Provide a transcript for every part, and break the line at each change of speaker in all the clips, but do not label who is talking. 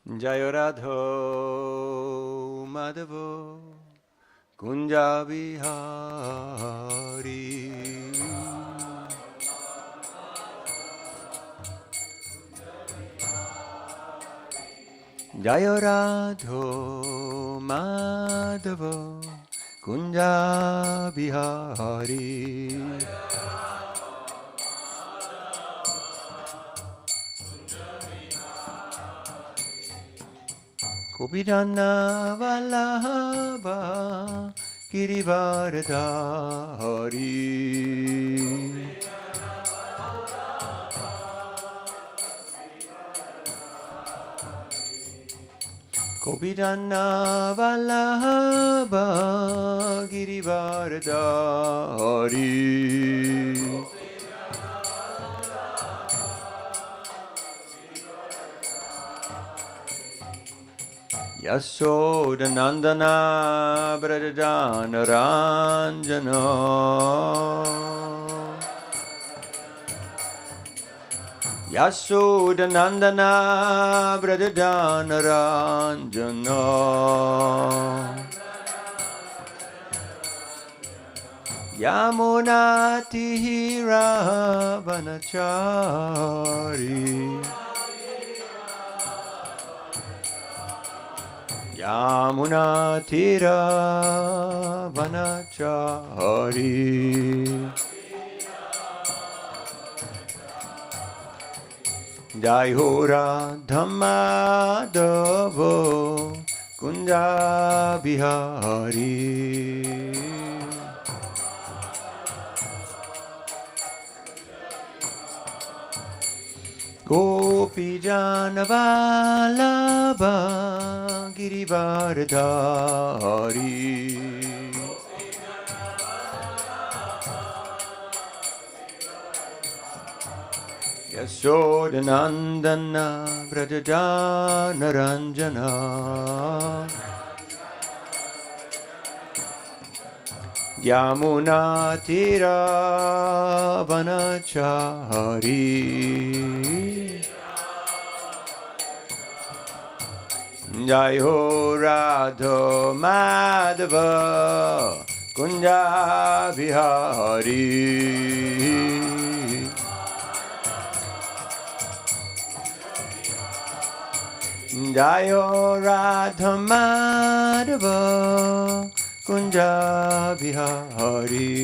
Jaya Radha Madhava Kunja Bihari. Jaya Radha Madhava Kunja Bihari. Gopijana Vallabha Girivardhari. Gopijana Vallabha Girivardhari. Yashodanandana Brajajana Ranjana. Yashodanandana Brajajana Ranjana. Yamunatihira Vanachari. Yamunatira Vanachari. Jayora Dhammadavo Kunja Bihari. Gopijana Vallabha Girivardhari. Yashodanandana Brajajana Ranjana. Yamunatira Vanachari. Jayo Radha Madhava Kunja Bihari. Jayo Radha Madhava Kunja Bihari.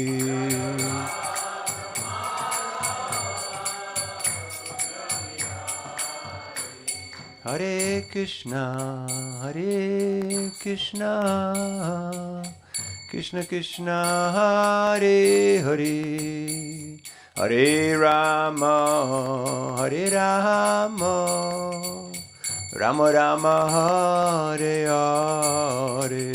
Hare Krishna, Hare Krishna, Krishna Krishna, Hare Hare, Hare Rama, Hare Rama, Rama Rama, Hare Hare.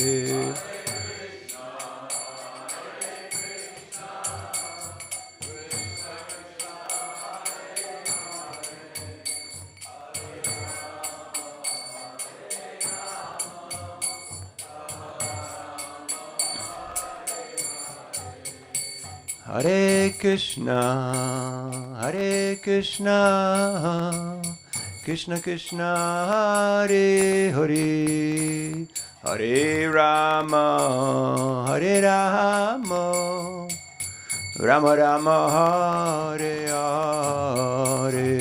Hare Krishna, Hare Krishna, Krishna Krishna, Hare Hare, Hare Rama, Hare Rama, Rama Rama, Hare Hare.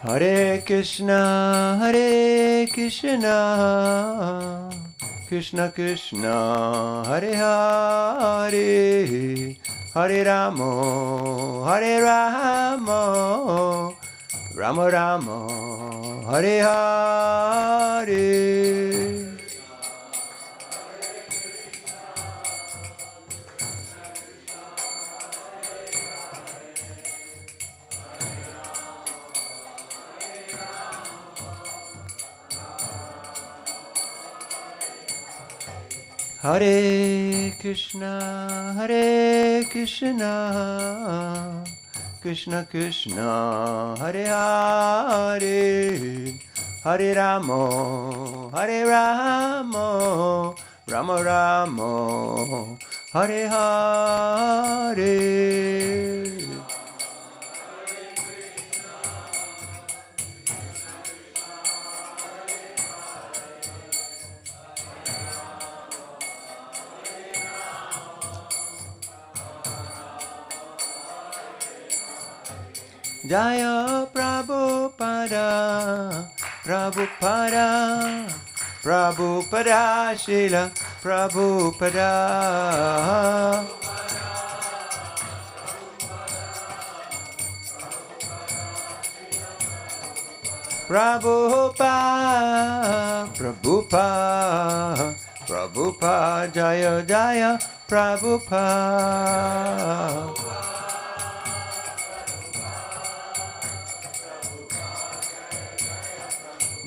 Hare Krishna, Hare Krishna, Krishna Krishna, Hare Hare, Hare Rama, Hare Rama, Rama Rama, Hare Hare. Hare Krishna, Hare Krishna, Krishna Krishna Hare Hare Hare Rama Rama Rama Hare Hare. Jaya Prabhupada, Prabhupada, Prabhupada, Srila Prabhupada. Prabhupada, Prabhupada, Prabhupada, Jaya Jaya Prabhupada.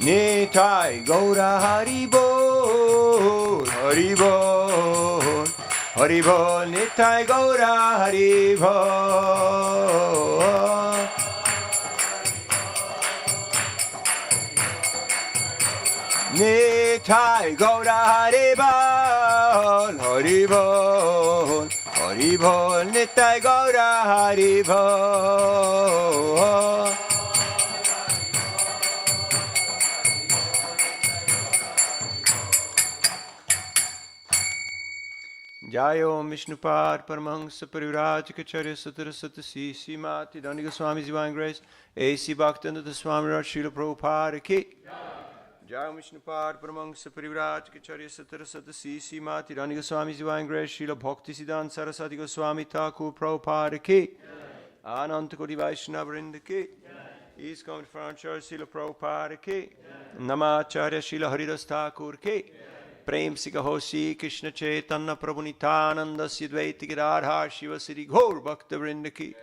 Nitai Gaura Haribol, Haribol, Haribol, Nitai Gaura Haribol. Nitai Gaura Haribol, Haribol, Haribol, Nitai Gaura Haribol. Jayo Vishnupad Paramahansa Parivrajacharya Satarasata Srimati Dandi Goswami's Divine Grace A.C. Bhaktivedanta Swami Raj Srila Prabhupada Ki Jayo Vishnupad Paramahansa Parivrajacharya Satarasata Srimati Dandi Goswami's Divine Grace Srila Bhaktisiddhanta Saraswati Goswami Thakur Prabhupada Ki Ananta Koti Vaishnavarinda Ki East Common Franchise Srila Prabhupada Ki Namacharya Srila Haridasa Thakur Ki Prem Sikahosi Krishna Chaitanya Prabhu Nityananda Sidvaiti Giradhar Shiva Siddhi Gaur Bhakta Vrinda Ki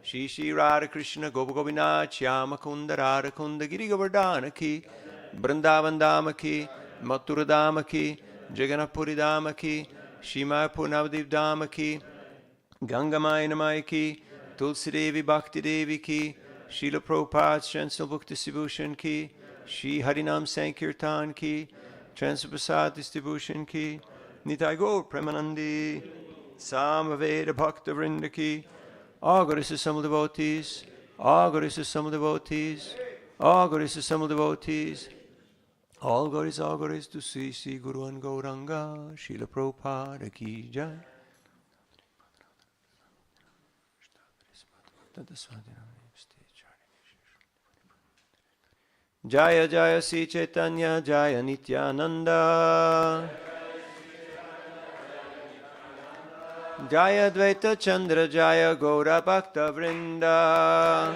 Shri Shri Radha Krishna Gopa Govinath Shyama Kunda Radha Kunda Giri Govardhana Ki Vrindavan Dama Ki Mathura Dama Ki Jagannath Puri Dama Ki Shimapur Navadip Dama Ki Gangamaya Namaya Ki Tulsi Devi Bhakti Devi Ki Srila Prabhupada's Chancellor Book Distribution Ki Shri Harinam Sankirtan Ki Chancellor Prasad Distribution Ki Nitai Gaur Premanandi Samaveda Bhakta Vrinda Ki all goddesses, some devotees, all goddesses, some devotees, all goddesses, some devotees, all goddesses to see Guru and Gauranga Srila Prabhupada Ki Jai. Jaya Jaya Sri Chaitanya Jaya Nityananda Jaya Dvaita Chandra Jaya Gaura Bhakta Vrinda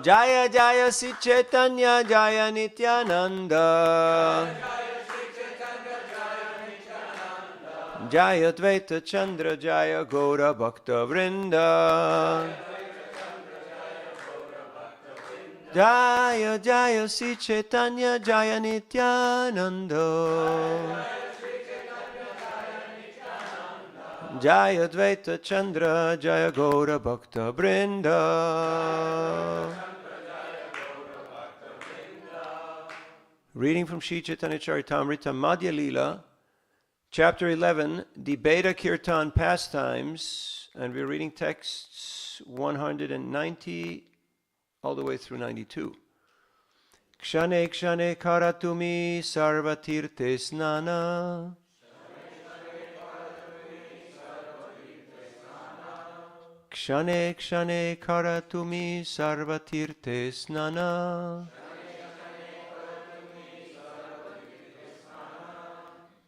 Jaya Jaya Sri Chaitanya Jaya Nityananda Jaya Dvaita Chandra Jaya Gaura Bhakta Vrinda Jaya Jaya Sri Chaitanya Jaya Nityananda Jaya Dvaita Chandra Jaya Gaura Bhakta Vrinda. Reading from Sri Chaitanya Charitamrita Madhya Leela, Chapter 11, the Beta Kirtan Pastimes, and we're reading texts 190 all the way through 92. Kshane kshane karatumi sarvatirte snana Kshane kshane karatumi sarvatirte snana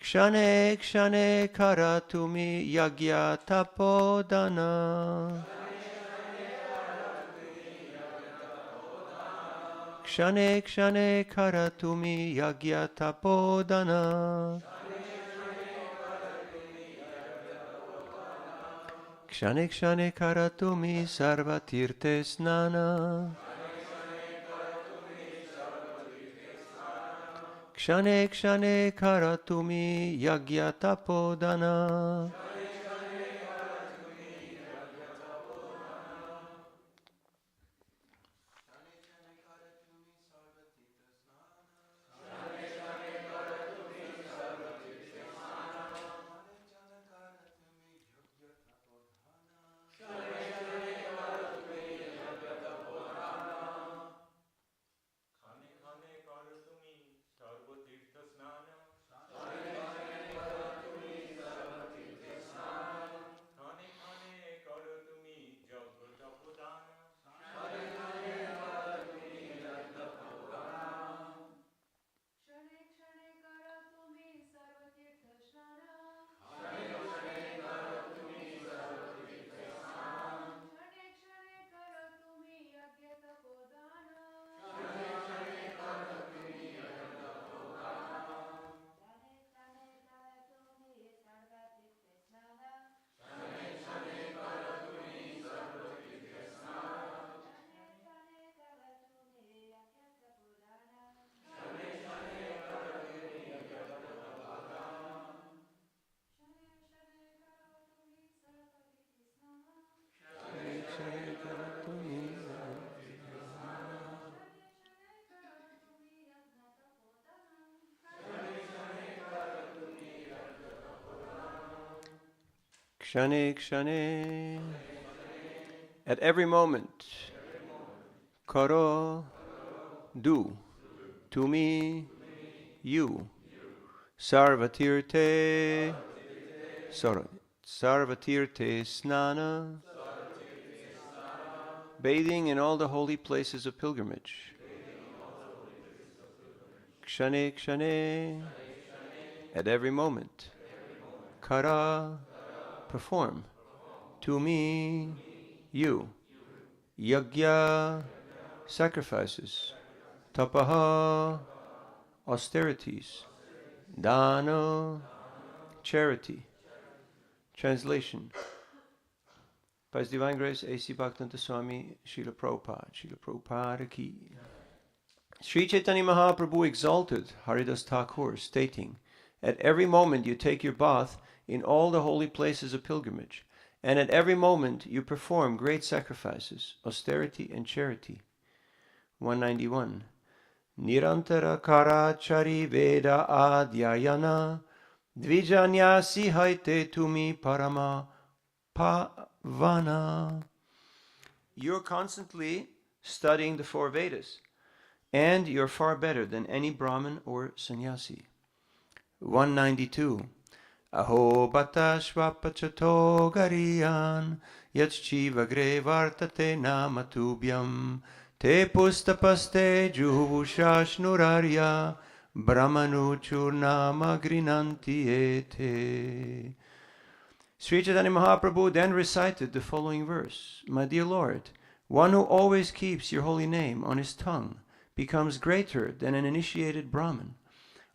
Kshane kshane karatumi yagya tapodana Kshane kshane karatumi yagya tapodana Kshane kshane karatumi sarvatirte snana Kshane kshane karatumi yagya tapodana kshane kshane, at every moment, karo, do, to me, you, sarvatirte, sarvatirte snana, bathing in all the holy places of pilgrimage. Kshane kshane, at every moment. Kara, perform. To me, you. Yajna, sacrifices. Tapaha, austerities. Dana, charity. Translation. By His Divine Grace, A.C. Bhaktivedanta Swami, Srila Prabhupada. Srila Prabhupada ki. Sri Chaitanya Mahaprabhu exalted Haridasa Thakur, stating, at every moment you take your bath in all the holy places of pilgrimage, and at every moment you perform great sacrifices, austerity and charity. 191. Nirantara karachari veda adhyayana dvijanyasi haite tumi parama pavana. You're constantly studying the four Vedas, and you're far better than any Brahmin or sannyasi. 192. Aho bata shvapachato gariyan yachchivagre vartate namatubhyam te pustapaste juhusashnurarya brahmanu churnama grinanti ete. Sri Chaitanya Mahaprabhu then recited the following verse. My dear Lord, one who always keeps your holy name on his tongue becomes greater than an initiated Brahmin.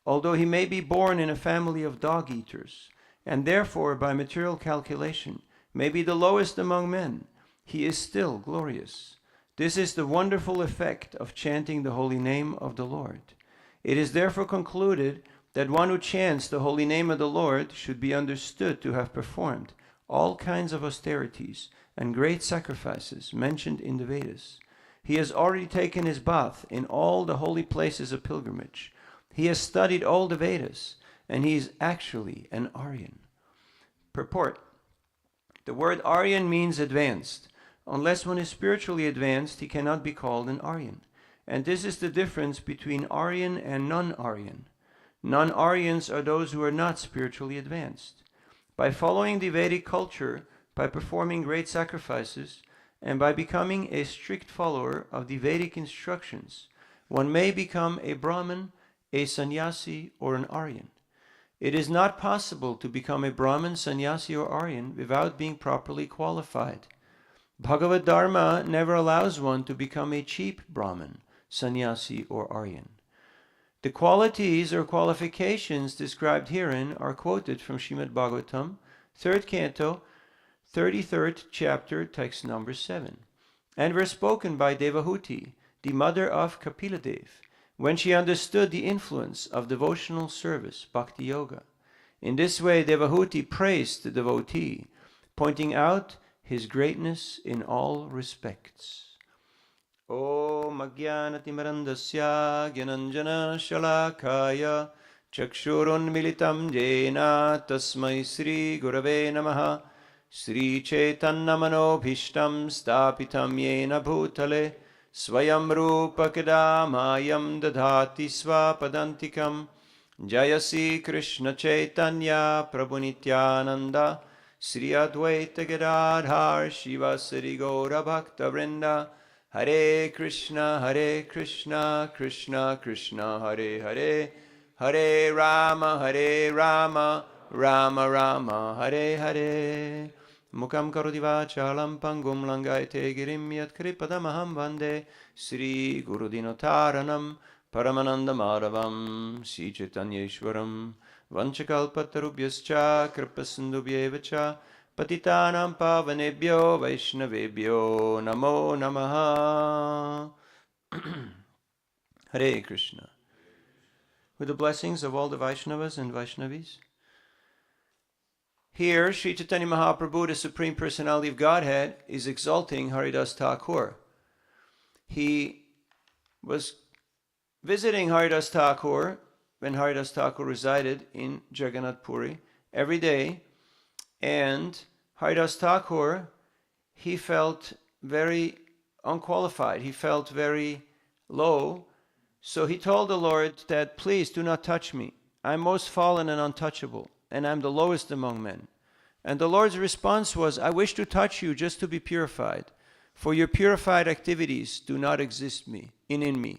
Although he may be born in a family of dog-eaters, and therefore by material calculation may be the lowest among men, he is still glorious. This is the wonderful effect of chanting the holy name of the Lord. It is therefore concluded that one who chants the holy name of the Lord should be understood to have performed all kinds of austerities and great sacrifices mentioned in the Vedas. He has already taken his bath in all the holy places of pilgrimage. He has studied all the Vedas, and he is actually an Aryan. Purport. The word Aryan means advanced. Unless one is spiritually advanced, he cannot be called an Aryan. And this is the difference between Aryan and non-Aryan. Non-Aryans are those who are not spiritually advanced. By following the Vedic culture, by performing great sacrifices, and by becoming a strict follower of the Vedic instructions, one may become a Brahmin, a sannyasi, or an Aryan. It is not possible to become a Brahmin, sannyasi, or Aryan without being properly qualified. Bhagavad Dharma never allows one to become a cheap Brahmin, sannyasi, or Aryan. The qualities or qualifications described herein are quoted from Srimad Bhagavatam, 3rd Canto, 33rd chapter, text number 7, and were spoken by Devahuti, the mother of Kapiladev, when she understood the influence of devotional service, bhakti yoga. In this way, Devahuti praised the devotee, pointing out his greatness in all respects. Om Ajnanatimirandasya Gyananjana Shalakaya Chakshurun Militam Jena Tasmai Sri Gurave Namaha Sri Chaitanya Manobhishtam Stapitam Yena Bhutale Swayam Rupa Kadamayam Dadhati Swapadantikam Jayasi Krishna Chaitanya Prabhu Nityananda Sri Advaita Gadadhar Shivasari Gaura Bhakta Vrinda Hare Krishna Krishna Krishna Hare Hare Hare Rama Rama Rama Hare Hare Mukam karoti vachalam pangum langaite girim yat kripadamaham vande Sri Gurudinotaranam Paramananda Madhavam Sri Chaitanyeshwaram Vanchakalpatarubhyascha Kripasindubhyevacha Patitanam Pavanebhyo Vaishnavebhyo Namo Namaha. Hare Krishna. With the blessings of all the Vaishnavas and Vaishnavis. Here, Sri Chaitanya Mahaprabhu, the Supreme Personality of Godhead, is exalting Haridasa Thakur. He was visiting Haridasa Thakur when Haridasa Thakur resided in Jagannath Puri every day, and Haridasa Thakur, he felt very unqualified. He felt very low. So he told the Lord that, please do not touch me. I'm most fallen and untouchable, and I'm the lowest among men. And the Lord's response was, I wish to touch you just to be purified, for your purified activities do not exist in me.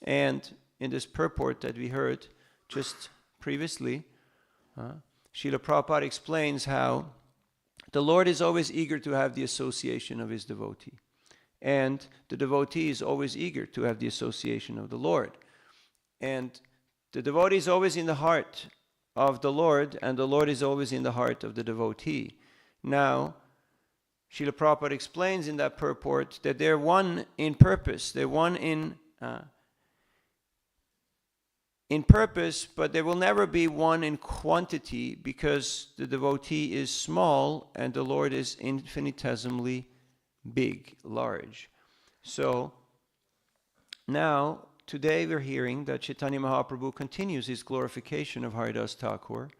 And in this purport that we heard just previously, Srila Prabhupada explains how the Lord is always eager to have the association of his devotee. And the devotee is always eager to have the association of the Lord. And the devotee is always in the heart of the Lord, and the Lord is always in the heart of the devotee. Now, Srila Prabhupada explains in that purport that they're one in purpose. They're one in purpose, but they will never be one in quantity, because the devotee is small and the Lord is infinitesimally big, large. So now, today we're hearing that Chaitanya Mahaprabhu continues his glorification of Haridasa Thakur,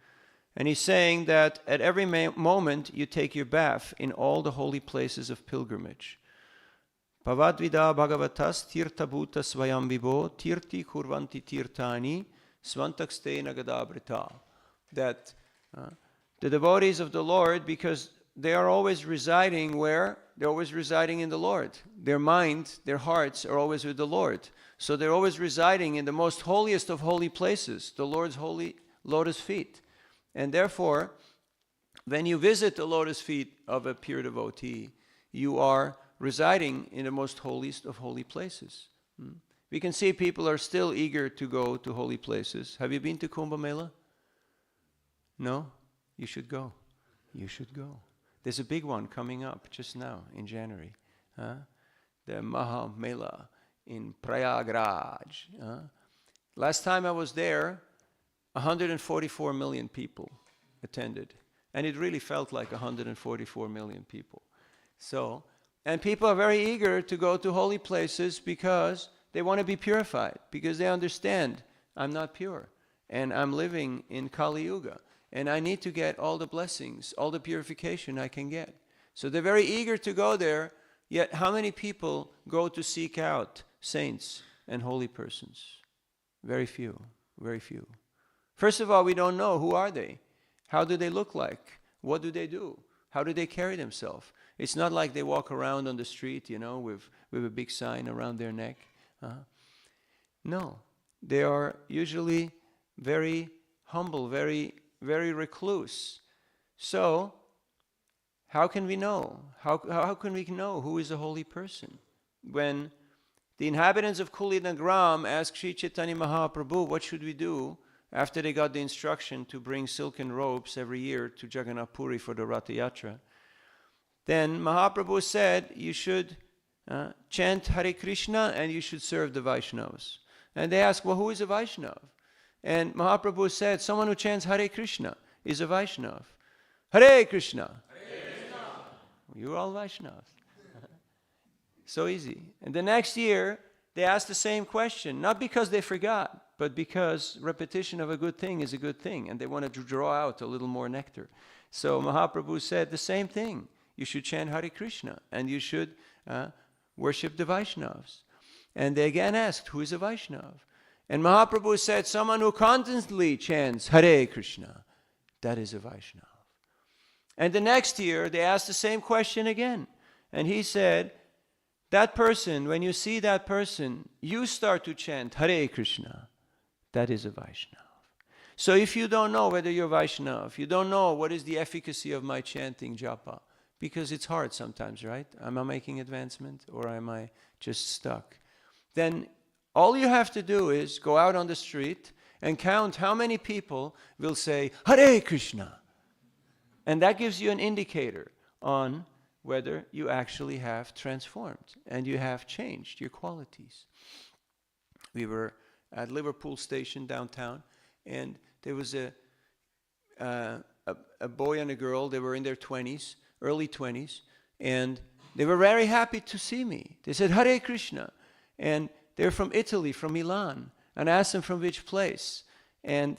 and he's saying that at every moment you take your bath in all the holy places of pilgrimage. Pavadvida Bhagavatas tirtha bhuta svayam vibho tirti kurvanti tirtani svantakste nagadabrita. That the devotees of the Lord, because they are always residing where? They're always residing in the Lord. Their mind, their hearts are always with the Lord. So they're always residing in the most holiest of holy places, the Lord's holy lotus feet. And therefore, when you visit the lotus feet of a pure devotee, you are residing in the most holiest of holy places. We can see people are still eager to go to holy places. Have you been to Kumbh Mela? No? You should go. You should go. There's a big one coming up just now in January. The Maha Mela in Prayagraj. Last time I was there, 144 million people attended. And it really felt like 144 million people. So, and people are very eager to go to holy places because they want to be purified, because they understand I'm not pure and I'm living in Kali Yuga and I need to get all the blessings, all the purification I can get. So they're very eager to go there, yet how many people go to seek out saints and holy persons? Very few, very few. First of all, we don't know who are they. How do they look like? What do they do? How do they carry themselves? It's not like they walk around on the street, with a big sign around their neck. No, they are usually very humble, very, very recluse. So, how can we know? How can we know who is a holy person? When the inhabitants of Kulinagram asked Sri Chaitanya Mahaprabhu, what should we do? After they got the instruction to bring silken robes every year to Jagannath Puri for the Ratha Yatra, then Mahaprabhu said, you should chant Hare Krishna and you should serve the Vaishnavas. And they asked, well, who is a Vaishnav? And Mahaprabhu said, someone who chants Hare Krishna is a Vaishnav. Hare Krishna. Hare Krishna. You're all Vaishnavas. So easy. And the next year, they asked the same question, not because they forgot, but because repetition of a good thing is a good thing, and they wanted to draw out a little more nectar. So Mahaprabhu said the same thing. You should chant Hare Krishna, and you should worship the Vaishnavas. And they again asked, who is a Vaishnav? And Mahaprabhu said, someone who constantly chants Hare Krishna, that is a Vaishnav. And the next year, they asked the same question again. And he said, that person, when you see that person, you start to chant Hare Krishna, that is a Vaishnav. So if you don't know whether you're Vaishnav, you don't know what is the efficacy of my chanting japa, because it's hard sometimes, right? Am I making advancement or am I just stuck? Then all you have to do is go out on the street and count how many people will say Hare Krishna. And that gives you an indicator on whether you actually have transformed and you have changed your qualities. We were at Liverpool Station downtown, and there was a boy and a girl. They were in their 20s, early 20s, and they were very happy to see me. They said, Hare Krishna. And they're from Italy, from Milan. And I asked them from which place. And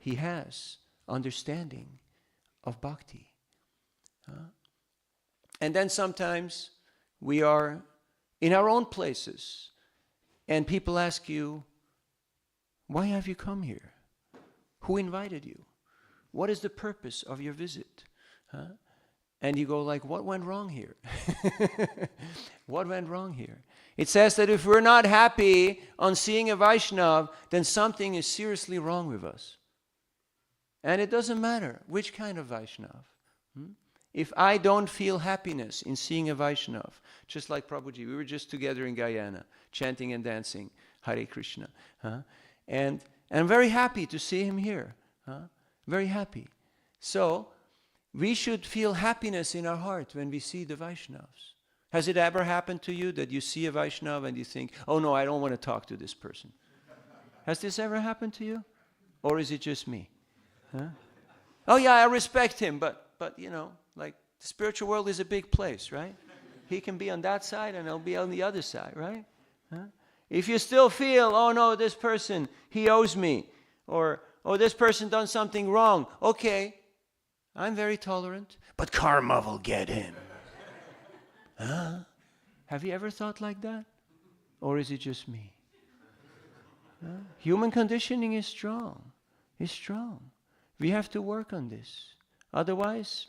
he has understanding of bhakti. And then sometimes we are in our own places and people ask you, why have you come here? Who invited you? What is the purpose of your visit? And you go like, what went wrong here? What went wrong here? It says that if we're not happy on seeing a Vaishnava, then something is seriously wrong with us. And it doesn't matter which kind of Vaishnava. If I don't feel happiness in seeing a Vaishnava, just like Prabhuji, we were just together in Guyana, chanting and dancing Hare Krishna. And I'm very happy to see him here. Very happy. So, we should feel happiness in our heart when we see the Vaishnavas. Has it ever happened to you that you see a Vaishnava and you think, oh no, I don't want to talk to this person? Has this ever happened to you? Or is it just me? Oh yeah, I respect him, but you know, like the spiritual world is a big place, right? He can be on that side and I'll be on the other side, right? If you still feel, oh no, this person, he owes me, or oh, this person done something wrong, okay, I'm very tolerant, but karma will get him. Have you ever thought like that? Or is it just me? Human conditioning is strong. It's strong. We have to work on this. Otherwise,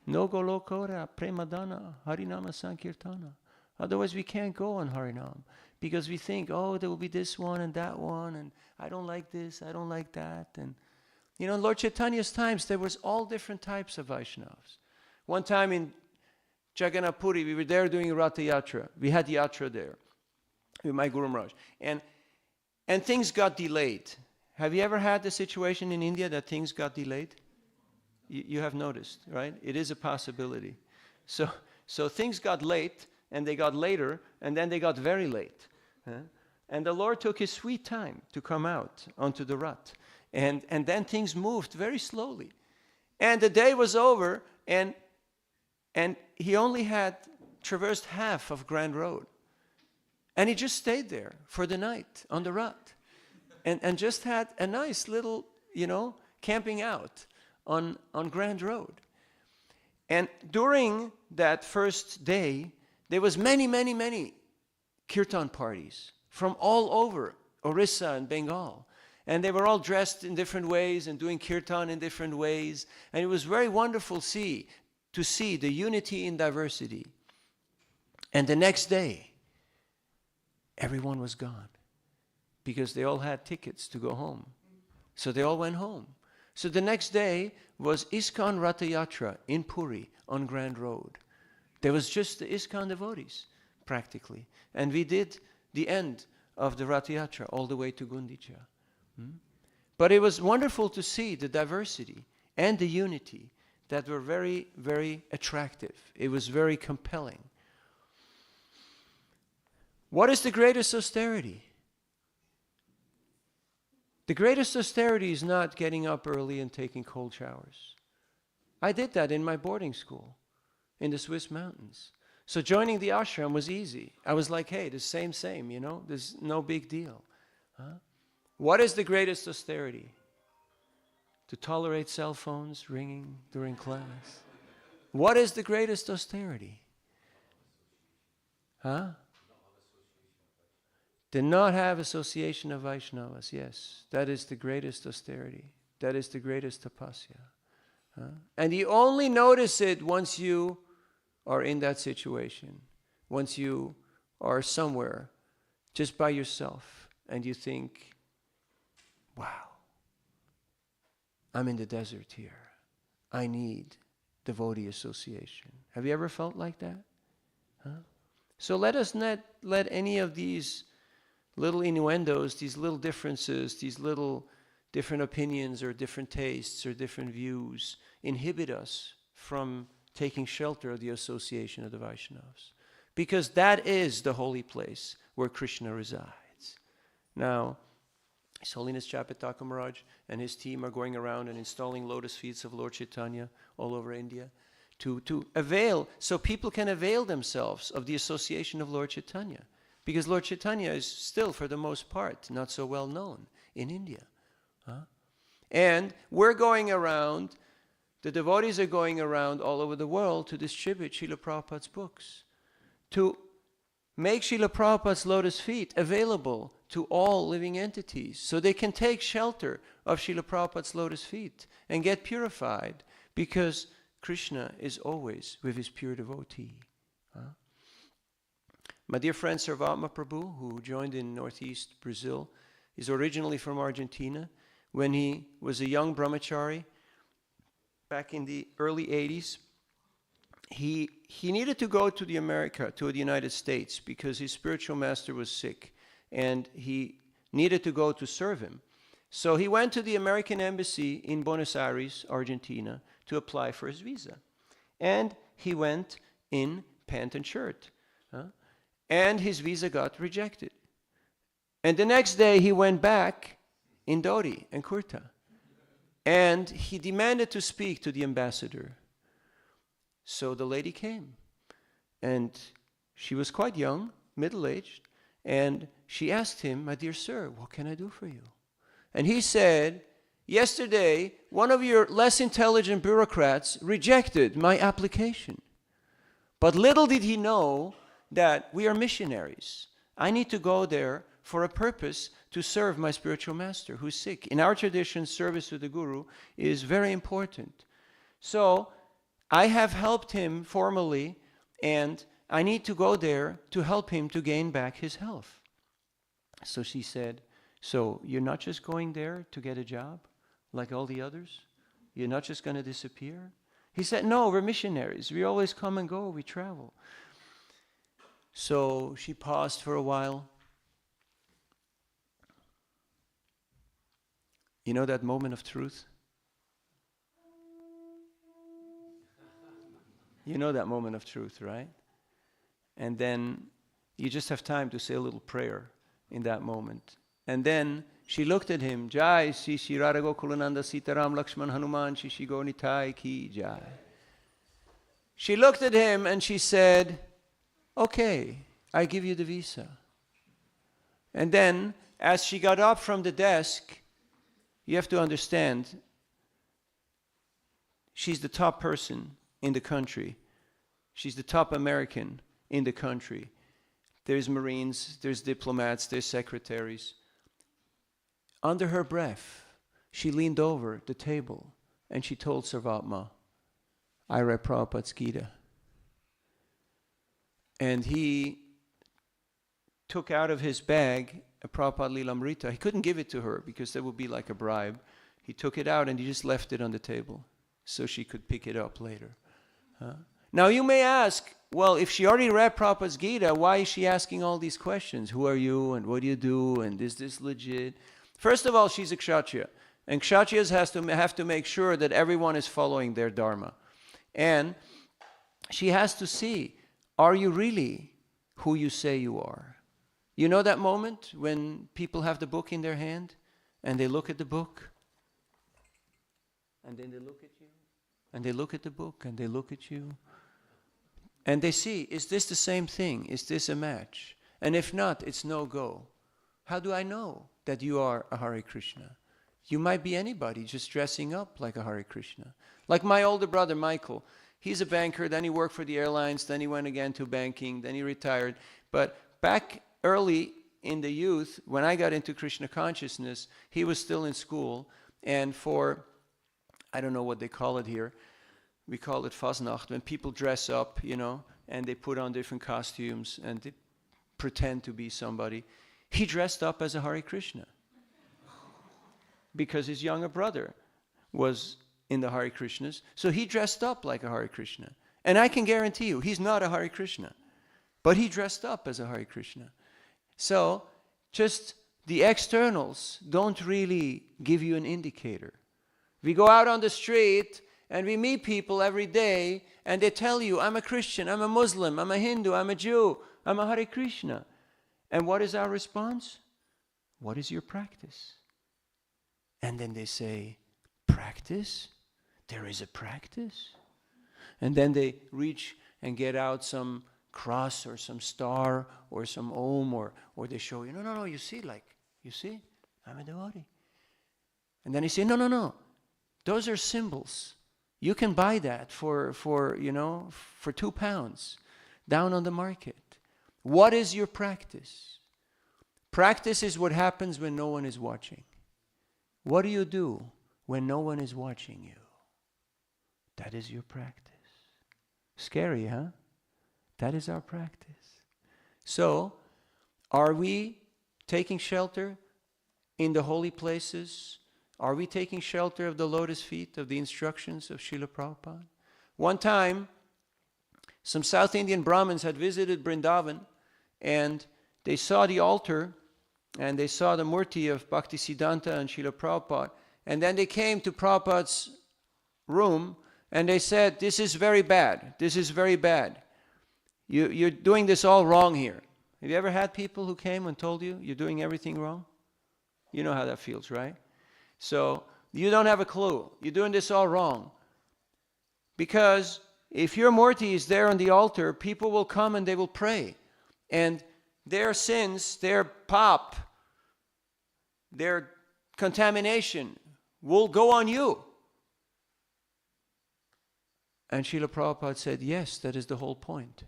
no golokora, premadana, harinama sankirtana. Otherwise, we can't go on Harinam. Because we think, oh, there will be this one and that one, and I don't like this, I don't like that. And you know, in Lord Chaitanya's times, there was all different types of Vaishnavas. One time in Jagannath Puri, we were there doing Ratha Yatra. We had Yatra there with my Guru Maharaj. And things got delayed. Have you ever had the situation in India that things got delayed? You have noticed, right? It is a possibility. So things got late, and they got later, and then they got very late. And the Lord took his sweet time to come out onto the Rath. And then things moved very slowly. And the day was over, and he only had traversed half of Grand Road. And he just stayed there for the night on the Rath. And just had a nice little, you know, camping out on Grand Road. And during that first day, there was many kirtan parties from all over Orissa and Bengal. And they were all dressed in different ways and doing kirtan in different ways. And it was very wonderful to see the unity in diversity. And the next day, everyone was gone because they all had tickets to go home. So they all went home. So the next day was ISKCON Ratha Yatra in Puri on Grand Road. There was just the ISKCON devotees, practically. And we did the end of the Ratha Yatra all the way to Gundicha. But it was wonderful to see the diversity and the unity that were very, very attractive. It was very compelling. What is the greatest austerity? The greatest austerity is not getting up early and taking cold showers. I did that in my boarding school in the Swiss mountains. So joining the ashram was easy. I was like, hey, the same, you know, there's no big deal. What is the greatest austerity? To tolerate cell phones ringing during class. What is the greatest austerity? To not have association of Vaishnavas, yes. That is the greatest austerity. That is the greatest tapasya. And you only notice it once you are in that situation. Once you are somewhere just by yourself and you think, wow, I'm in the desert here. I need devotee association. Have you ever felt like that? So let us not let any of these little innuendos, these little differences, these little different opinions or different tastes or different views inhibit us from taking shelter of the association of the Vaishnavas. Because that is the holy place where Krishna resides. Now, His Holiness Chapataka Maharaj and his team are going around and installing lotus feet of Lord Chaitanya all over India to avail, so people can avail themselves of the association of Lord Chaitanya. Because Lord Chaitanya is still, for the most part, not so well known in India. And we're going around, the devotees are going around all over the world to distribute Srila Prabhupada's books, to make Srila Prabhupada's lotus feet available to all living entities so they can take shelter of Srila Prabhupada's lotus feet and get purified, because Krishna is always with his pure devotee. My dear friend Sarvatma Prabhu, who joined in Northeast Brazil, is originally from Argentina. When he was a young brahmachari, back in the early 80s, he needed to go to the United States, because his spiritual master was sick, and he needed to go to serve him. So he went to the American embassy in Buenos Aires, Argentina, to apply for his visa. And he went in pant and shirt. And his visa got rejected. And the next day he went back in dhoti and kurta. And he demanded to speak to the ambassador. So the lady came. And she was quite young, middle-aged. And she asked him, "My dear sir, what can I do for you?" And he said, "Yesterday, one of your less intelligent bureaucrats rejected my application. But little did he know that we are missionaries. I need to go there for a purpose to serve my spiritual master who's sick." In our tradition, service to the Guru is very important. So I have helped him formally, and I need to go there to help him to gain back his health. So she said, "So you're not just going there to get a job like all the others? You're not just going to disappear?" He said, "No, we're missionaries. We always come and go. We travel." So she paused for a while. You know that moment of truth? You know that moment of truth, right? And then you just have time to say a little prayer in that moment. And then she looked at him, "Jai Sri Sri Radha Gokulananda Sitaram Lakshman Hanuman Shishi Gonitai Ki Jai." She looked at him and she said, "Okay, I give you the visa." And then, as she got up from the desk, you have to understand, she's the top person in the country. She's the top American in the country. There's Marines, there's diplomats, there's secretaries. Under her breath, she leaned over the table and she told Sarvatma, "I read Prabhupada's Gita." And he took out of his bag a Prabhupada Lilamrita. He couldn't give it to her because that would be like a bribe. He took it out and he just left it on the table so she could pick it up later. Now you may ask, well, if she already read Prabhupada's Gita, why is she asking all these questions? Who are you and what do you do and is this legit? First of all, she's a Kshatriya. And Kshatriyas have to make sure that everyone is following their dharma. And she has to see, are you really who you say you are? You know that moment when people have the book in their hand and they look at the book and then they look at you and they look at the book and they look at you and they see, is this the same thing? Is this a match? And if not, it's no go. How do I know that you are a Hare Krishna? You might be anybody just dressing up like a Hare Krishna. Like my older brother Michael, he's a banker, then he worked for the airlines, then he went again to banking, then he retired. But back early in the youth, when I got into Krishna consciousness, he was still in school, and for, I don't know what they call it here, we call it Fasnacht, when people dress up, you know, and they put on different costumes and they pretend to be somebody. He dressed up as a Hare Krishna because his younger brother was in the Hare Krishnas, so he dressed up like a Hare Krishna. And I can guarantee you, he's not a Hare Krishna, but he dressed up as a Hare Krishna. So, just the externals don't really give you an indicator. We go out on the street and we meet people every day and they tell you, I'm a Christian, I'm a Muslim, I'm a Hindu, I'm a Jew, I'm a Hare Krishna. And what is our response? What is your practice? And then they say, practice? There is a practice? And then they reach and get out some cross or some star or some om or they show you, no, you see, I'm a devotee. And then he said, no. Those are symbols. You can buy that for £2 down on the market. What is your practice? Practice is what happens when no one is watching. What do you do when no one is watching you? That is your practice. Scary, huh? That is our practice. So, are we taking shelter in the holy places? Are we taking shelter of the lotus feet, of the instructions of Srila Prabhupada? One time, some South Indian Brahmins had visited Vrindavan, and they saw the altar, and they saw the murti of Bhaktisiddhanta and Srila Prabhupada. And then they came to Prabhupada's room, and they said, this is very bad. This is very bad. You're doing this all wrong here. Have you ever had people who came and told you you're doing everything wrong? You know how that feels, right? So you don't have a clue. You're doing this all wrong. Because if your murti is there on the altar, people will come and they will pray. And their sins, their pap, their contamination will go on you. And Srila Prabhupada said, yes, that is the whole point.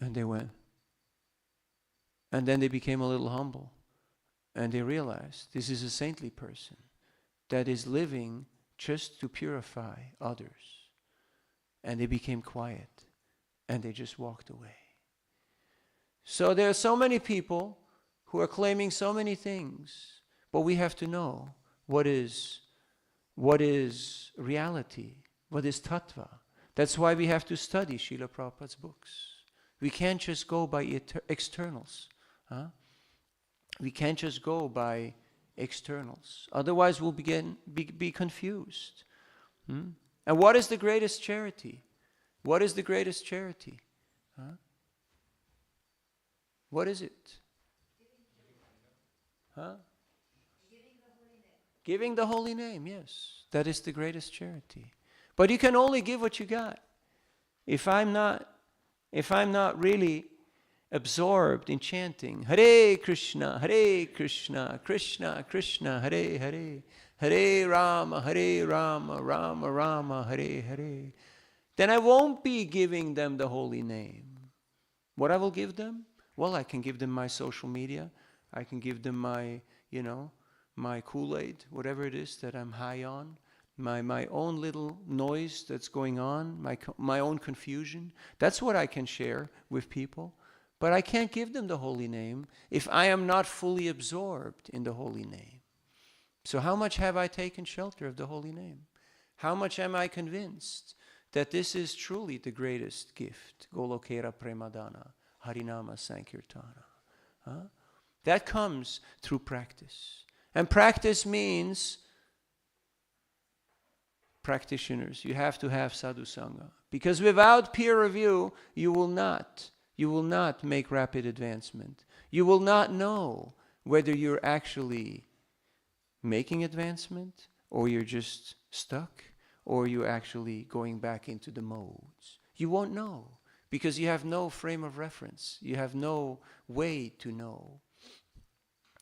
And they went. And then they became a little humble. And they realized this is a saintly person that is living just to purify others. And they became quiet. And they just walked away. So there are so many people who are claiming so many things. But we have to know what is reality, what is tattva. That's why we have to study Srila Prabhupada's books. We can't just go by externals. Huh? We can't just go by externals. Otherwise we'll be confused. And what is the greatest charity? What is the greatest charity? Huh? What is it? Huh? Giving the holy name, yes. That is the greatest charity. But you can only give what you got. If I'm not really absorbed in chanting Hare Krishna, Krishna Krishna, Hare Hare, Hare Rama, Rama Rama, Hare Hare, then I won't be giving them the holy name. What I will give them? Well, I can give them my social media. I can give them my, my Kool-Aid, whatever it is that I'm high on. My own little noise that's going on, my own confusion. That's what I can share with people. But I can't give them the holy name if I am not fully absorbed in the holy name. So how much have I taken shelter of the holy name? How much am I convinced that this is truly the greatest gift? Golokera Premadana, Harinama Sankirtana. Huh? That comes through practice. And practice means practitioners. You have to have sadhu sangha. Because without peer review, you will not make rapid advancement. You will not know whether you're actually making advancement, or you're just stuck, or you're actually going back into the modes. You won't know, because you have no frame of reference. You have no way to know.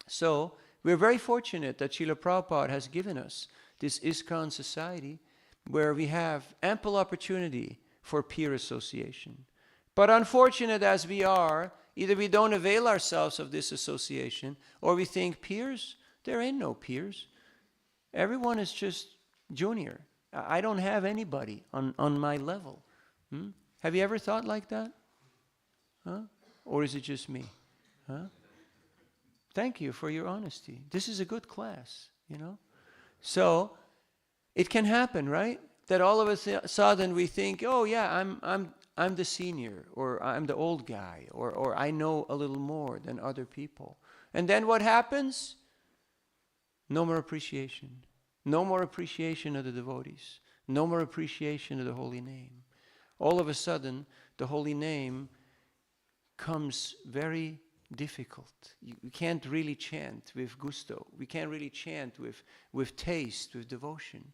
So, we're very fortunate that Srila Prabhupada has given us this ISKCON society where we have ample opportunity for peer association. But unfortunate as we are, either we don't avail ourselves of this association, or we think peers, there ain't no peers. Everyone is just junior. I don't have anybody on my level. Have you ever thought like that? Huh? Or is it just me? Huh? Thank you for your honesty. This is a good class, So, it can happen, right? That all of a sudden we think, oh yeah, I'm the senior, or I'm the old guy, or I know a little more than other people. And then what happens? No more appreciation. No more appreciation of the devotees. No more appreciation of the holy name. All of a sudden, the holy name comes very difficult. You can't really chant with gusto. We can't really chant with taste, with devotion,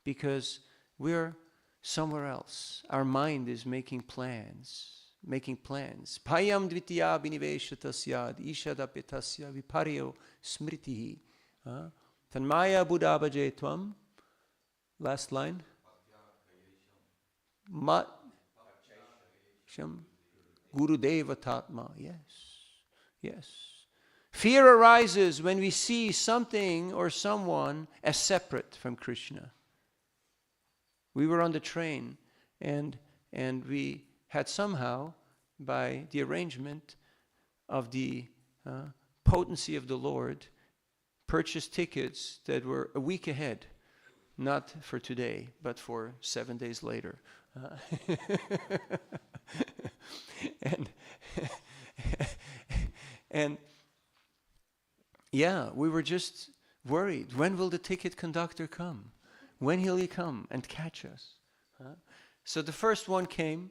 because we're somewhere else. Our mind is making plans. Payam dvitiya biniveshatasya ishadapetasya viparyo smritihi Tanmaya buddhabhaje tvam. Last line. Mat sham gurudeva tatma. Yes. Yes. Fear arises when we see something or someone as separate from Krishna. We were on the train and we had somehow, by the arrangement of the potency of the Lord, purchased tickets that were a week ahead, not for today, but for 7 days later. And yeah, we were just worried. When will the ticket conductor come? When will he come and catch us? So the first one came,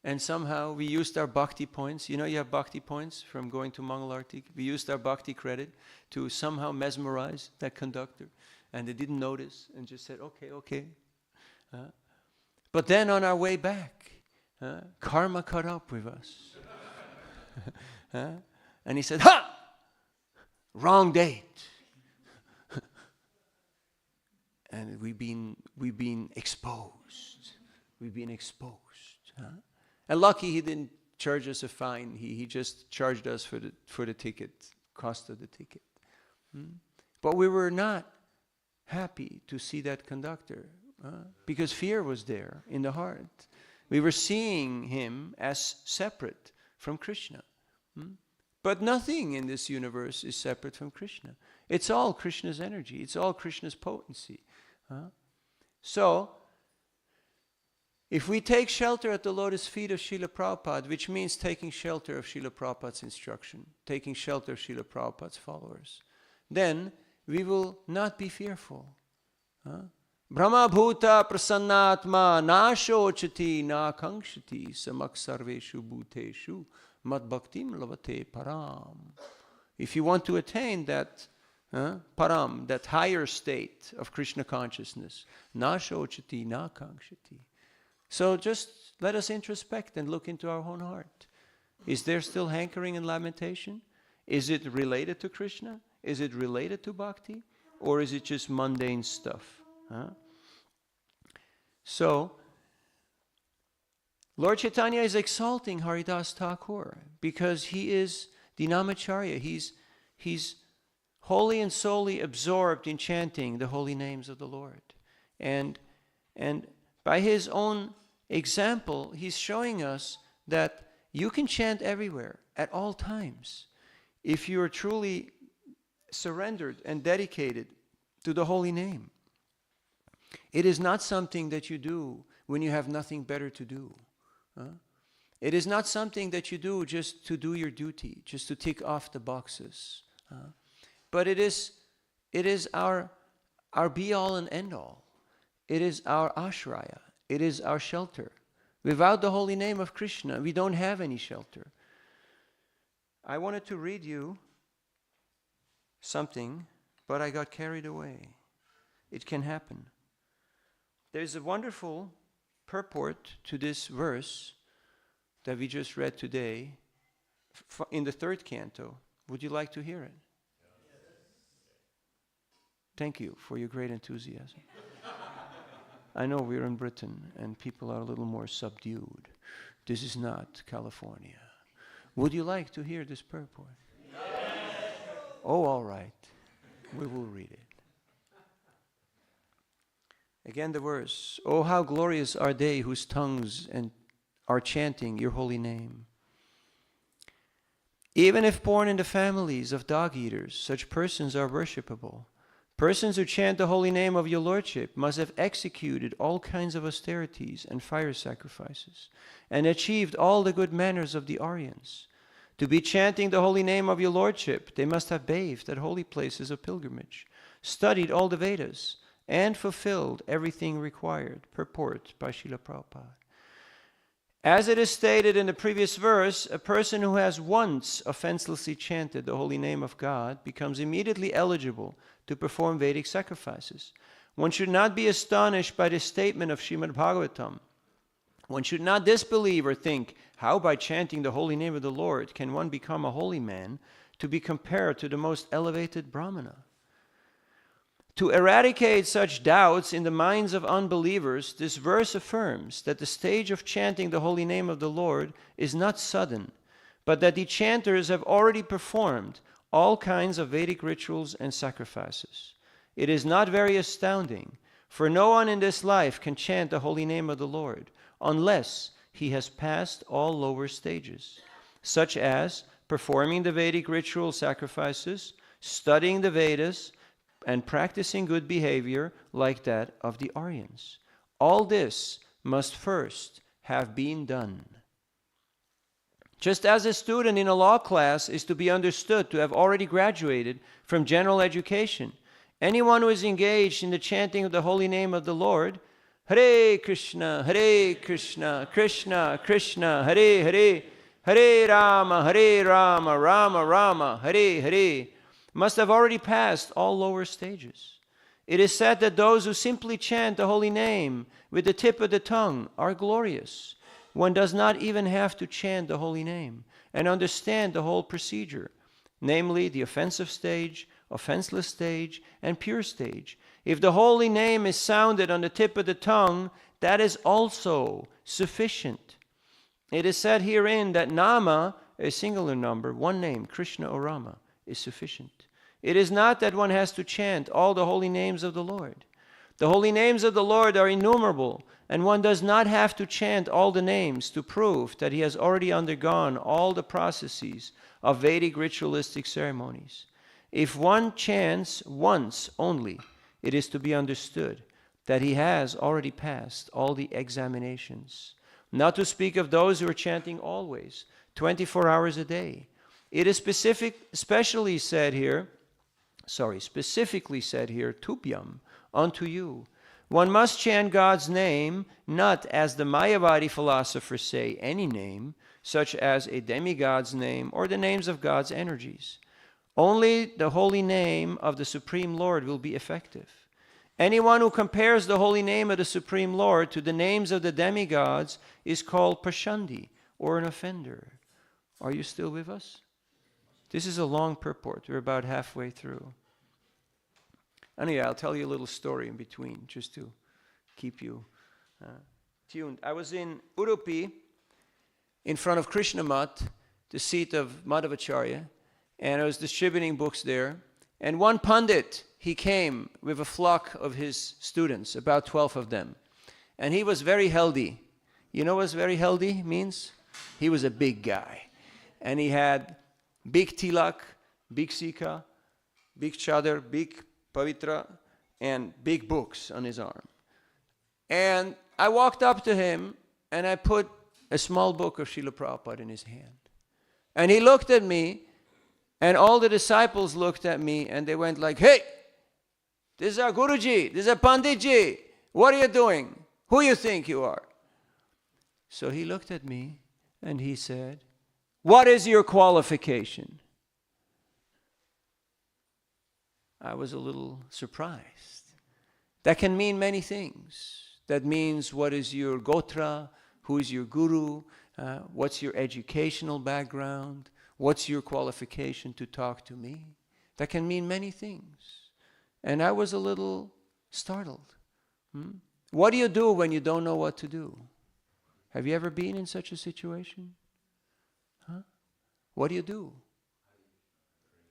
and somehow we used our bhakti points. You know, you have bhakti points from going to Mangalarti. We used our bhakti credit to somehow mesmerize that conductor. And they didn't notice and just said, okay. But then on our way back, karma caught up with us. And he said, ha! Wrong date. And we've been exposed. We've been exposed. And lucky he didn't charge us a fine. He just charged us for the ticket, cost of the ticket. But we were not happy to see that conductor because fear was there in the heart. We were seeing him as separate from Krishna. But nothing in this universe is separate from Krishna. It's all Krishna's energy. It's all Krishna's potency. So, if we take shelter at the lotus feet of Srila Prabhupada, which means taking shelter of Srila Prabhupada's instruction, taking shelter of Srila Prabhupada's followers, then we will not be fearful. Brahma bhuta prasannatma na shochati na kankshati samak sarveshu bhuteshu mad bhaktim lavate param. If you want to attain that param, that higher state of Krishna consciousness, na shochati na kankshati. So just let us introspect and look into our own heart. Is there still hankering and lamentation? Is it related to Krishna? Is it related to bhakti? Or is it just mundane stuff? So, Lord Chaitanya is exalting Haridasa Thakur because he is Dinamacharya. He's wholly and solely absorbed in chanting the holy names of the Lord. And by his own example, he's showing us that you can chant everywhere, at all times, if you are truly surrendered and dedicated to the holy name. It is not something that you do when you have nothing better to do. It is not something that you do just to do your duty, just to tick off the boxes. But it is our be-all and end-all. It is our ashraya. It is our shelter. Without the holy name of Krishna, we don't have any shelter. I wanted to read you something, but I got carried away. It can happen. There's a wonderful purport to this verse that we just read today in the 3rd canto. Would you like to hear it? Thank you for your great enthusiasm. I know we're in Britain and people are a little more subdued. This is not California. Would you like to hear this purport? Yes. Oh, all right. We will read it. Again, the verse. Oh, how glorious are they whose tongues are chanting your holy name. Even if born into families of dog eaters, such persons are worshipable. Persons who chant the holy name of your Lordship must have executed all kinds of austerities and fire sacrifices, and achieved all the good manners of the Aryans. To be chanting the holy name of your Lordship, they must have bathed at holy places of pilgrimage, studied all the Vedas, and fulfilled everything required. Purport by Srila Prabhupada. As it is stated in the previous verse, a person who has once offenselessly chanted the holy name of God becomes immediately eligible to perform Vedic sacrifices. One should not be astonished by this statement of Srimad Bhagavatam. One should not disbelieve or think, how by chanting the holy name of the Lord can one become a holy man to be compared to the most elevated Brahmana? To eradicate such doubts in the minds of unbelievers, this verse affirms that the stage of chanting the holy name of the Lord is not sudden, but that the chanters have already performed all kinds of Vedic rituals and sacrifices. It is not very astounding, for no one in this life can chant the holy name of the Lord unless he has passed all lower stages, such as performing the Vedic ritual sacrifices, studying the Vedas, and practicing good behavior like that of the Aryans. All this must first have been done. Just as a student in a law class is to be understood to have already graduated from general education, anyone who is engaged in the chanting of the holy name of the Lord, Hare Krishna, Krishna Krishna, Hare Hare, Hare Rama, Rama Rama, Hare Hare, must have already passed all lower stages. It is said that those who simply chant the holy name with the tip of the tongue are glorious. One does not even have to chant the holy name and understand the whole procedure, namely the offensive stage, offenseless stage, and pure stage. If the holy name is sounded on the tip of the tongue, that is also sufficient. It is said herein that Nama, a singular number, one name, Krishna or Rama, is sufficient. It is not that one has to chant all the holy names of the Lord. The holy names of the Lord are innumerable, and one does not have to chant all the names to prove that he has already undergone all the processes of Vedic ritualistic ceremonies. If one chants once only, it is to be understood that he has already passed all the examinations. Not to speak of those who are chanting always, 24 hours a day. It is specifically said here, Tubhyam, unto you. One must chant God's name, not as the Mayavadi philosophers say, any name, such as a demigod's name or the names of God's energies. Only the holy name of the Supreme Lord will be effective. Anyone who compares the holy name of the Supreme Lord to the names of the demigods is called Pashandi, or an offender. Are you still with us? This is a long purport. We're about halfway through. Anyway, I'll tell you a little story in between, just to keep you tuned. I was in Udupi, in front of Krishna Mat, the seat of Madhavacharya, and I was distributing books there. And one Pandit, he came with a flock of his students, about 12 of them. And he was very healthy. You know what very healthy means? He was a big guy. And he had big tilak, big sikha, big chadar, big pavitra, and big books on his arm. And I walked up to him and I put a small book of Srila Prabhupada in his hand. And he looked at me, and all the disciples looked at me and they went like, hey, this is our Guruji, this is our Panditji, what are you doing? Who you think you are? So he looked at me and he said, what is your qualification? I was a little surprised. That can mean many things. That means, what is your gotra? Who is your guru? What's your educational background? What's your qualification to talk to me? That can mean many things. And I was a little startled. What do you do when you don't know what to do? Have you ever been in such a situation? What do you do?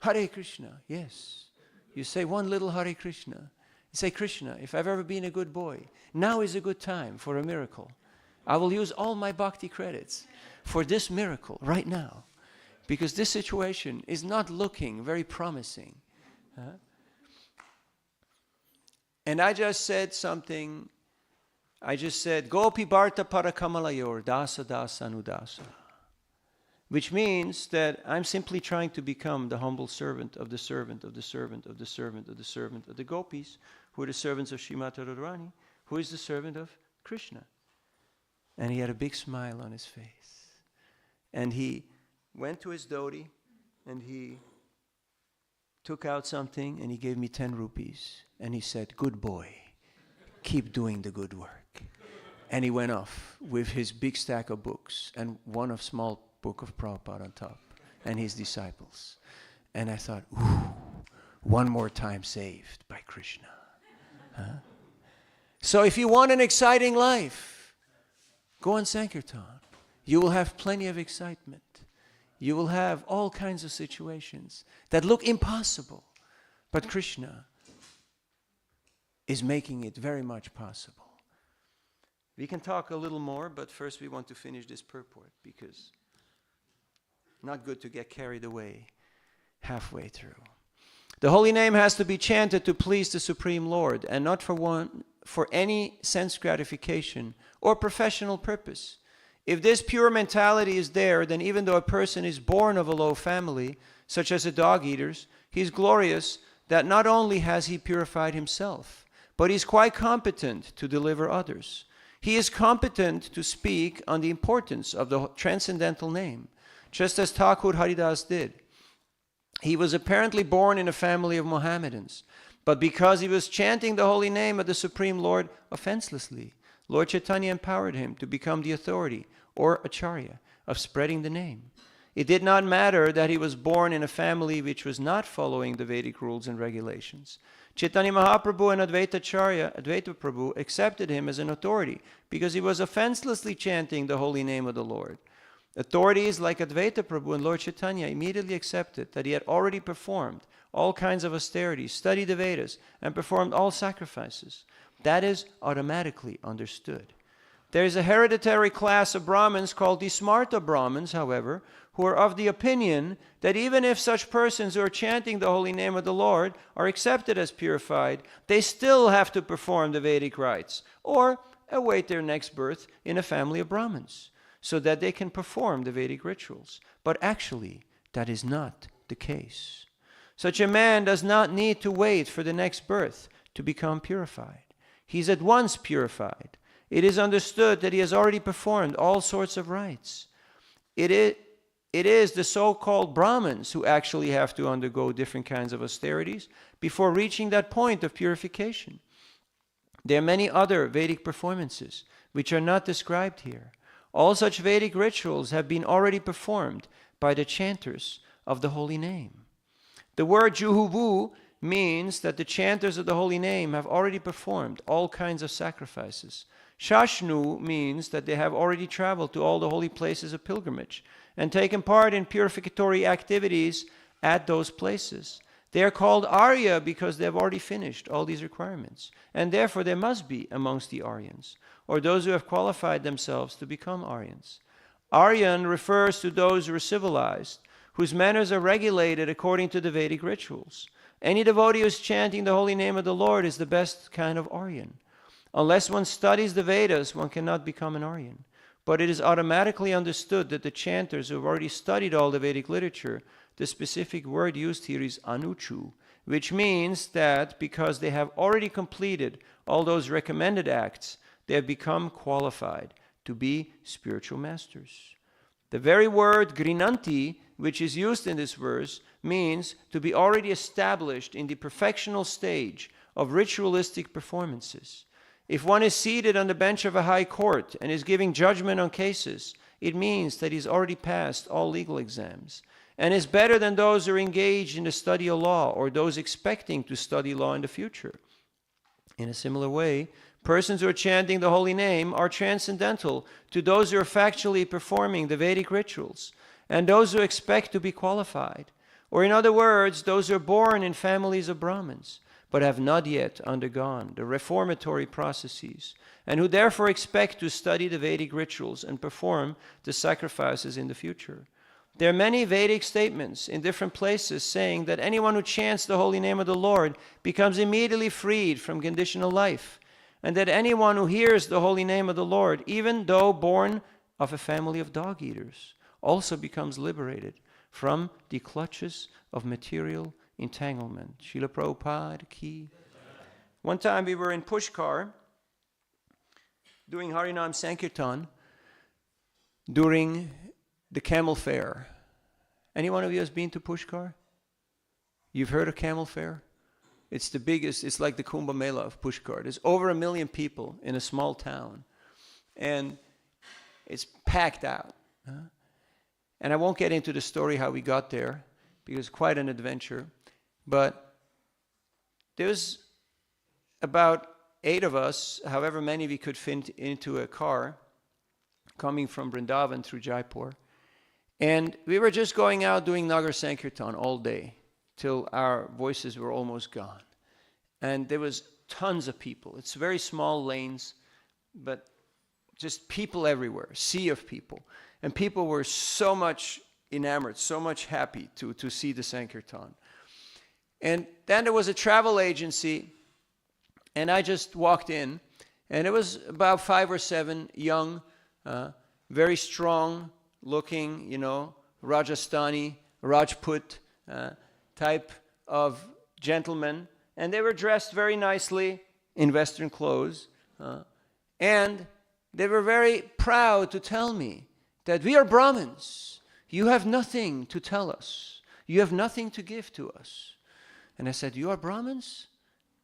Hare Krishna, yes. You say one little Hare Krishna. You say, Krishna, if I've ever been a good boy, now is a good time for a miracle. I will use all my bhakti credits for this miracle right now, because this situation is not looking very promising. And I just said something. I just said, Gopi Bharta Parakamalayor Dasa Dasa Anudasa. Which means that I'm simply trying to become the humble servant of the servant of the servant of the servant of the servant of the gopis, who are the servants of Srimati Radharani, who is the servant of Krishna. And he had a big smile on his face. And he went to his dhoti and he took out something and he gave me 10 rupees. And he said, good boy, keep doing the good work. And he went off with his big stack of books and one of small book of Prabhupada on top, and his disciples. And I thought, ooh, one more time saved by Krishna. Krishna. Huh? So if you want an exciting life, go on Sankirtan. You will have plenty of excitement. You will have all kinds of situations that look impossible. But Krishna is making it very much possible. We can talk a little more, but first we want to finish this purport, because not good to get carried away halfway through. The holy name has to be chanted to please the Supreme Lord, and not for any sense gratification or professional purpose. If this pure mentality is there, then even though a person is born of a low family, such as a dog eater's, he is glorious that not only has he purified himself, but he is quite competent to deliver others. He is competent to speak on the importance of the transcendental name, just as Thakur Haridasa did. He was apparently born in a family of Mohammedans, but because he was chanting the holy name of the Supreme Lord offenselessly, Lord Chaitanya empowered him to become the authority, or acharya, of spreading the name. It did not matter that he was born in a family which was not following the Vedic rules and regulations. Chaitanya Mahaprabhu and Advaita Prabhu accepted him as an authority because he was offenselessly chanting the holy name of the Lord. Authorities like Advaita Prabhu and Lord Chaitanya immediately accepted that he had already performed all kinds of austerities, studied the Vedas, and performed all sacrifices. That is automatically understood. There is a hereditary class of Brahmins called the Smarta Brahmins, however, who are of the opinion that even if such persons who are chanting the holy name of the Lord are accepted as purified, they still have to perform the Vedic rites or await their next birth in a family of Brahmins so that they can perform the Vedic rituals. But actually, that is not the case. Such a man does not need to wait for the next birth to become purified. He is at once purified. It is understood that he has already performed all sorts of rites. It is the so-called Brahmins who actually have to undergo different kinds of austerities before reaching that point of purification. There are many other Vedic performances which are not described here. All such Vedic rituals have been already performed by the chanters of the holy name. The word Juhuvu means that the chanters of the holy name have already performed all kinds of sacrifices. Shashnu means that they have already traveled to all the holy places of pilgrimage and taken part in purificatory activities at those places. They are called Arya because they have already finished all these requirements, and therefore they must be amongst the Aryans, or those who have qualified themselves to become Aryans. Aryan refers to those who are civilized, whose manners are regulated according to the Vedic rituals. Any devotee who is chanting the holy name of the Lord is the best kind of Aryan. Unless one studies the Vedas, one cannot become an Aryan. But it is automatically understood that the chanters who have already studied all the Vedic literature, the specific word used here is anuchu, which means that because they have already completed all those recommended acts, they have become qualified to be spiritual masters. The very word grinanti, which is used in this verse, means to be already established in the perfectional stage of ritualistic performances. If one is seated on the bench of a high court and is giving judgment on cases, it means that he's already passed all legal exams and is better than those who are engaged in the study of law or those expecting to study law in the future. In a similar way, persons who are chanting the holy name are transcendental to those who are factually performing the Vedic rituals and those who expect to be qualified. Or in other words, those who are born in families of Brahmins but have not yet undergone the reformatory processes, and who therefore expect to study the Vedic rituals and perform the sacrifices in the future. There are many Vedic statements in different places saying that anyone who chants the holy name of the Lord becomes immediately freed from conditional life, and that anyone who hears the holy name of the Lord, even though born of a family of dog eaters, also becomes liberated from the clutches of material entanglement. Srila Prabhupada ki. One time we were in Pushkar doing Harinam Sankirtan during the camel fair. Any one of you has been to Pushkar? You've heard of camel fair? It's the biggest, it's like the Kumbh Mela of Pushkar. There's over 1 million people in a small town. And it's packed out. And I won't get into the story how we got there, because it's quite an adventure. But there's about 8 of us, however many we could fit into a car, coming from Vrindavan through Jaipur. And we were just going out doing Nagar Sankirtan all day till our voices were almost gone. And there was tons of people. It's very small lanes, but just people everywhere, sea of people. And people were so much enamored, so much happy to see the Sankirtan. And then there was a travel agency, and I just walked in, and it was about 5 or 7 young, very strong looking, Rajasthani, Rajput type of gentlemen. And they were dressed very nicely in Western clothes. And they were very proud to tell me that we are Brahmins. You have nothing to tell us. You have nothing to give to us. And I said, you are Brahmins?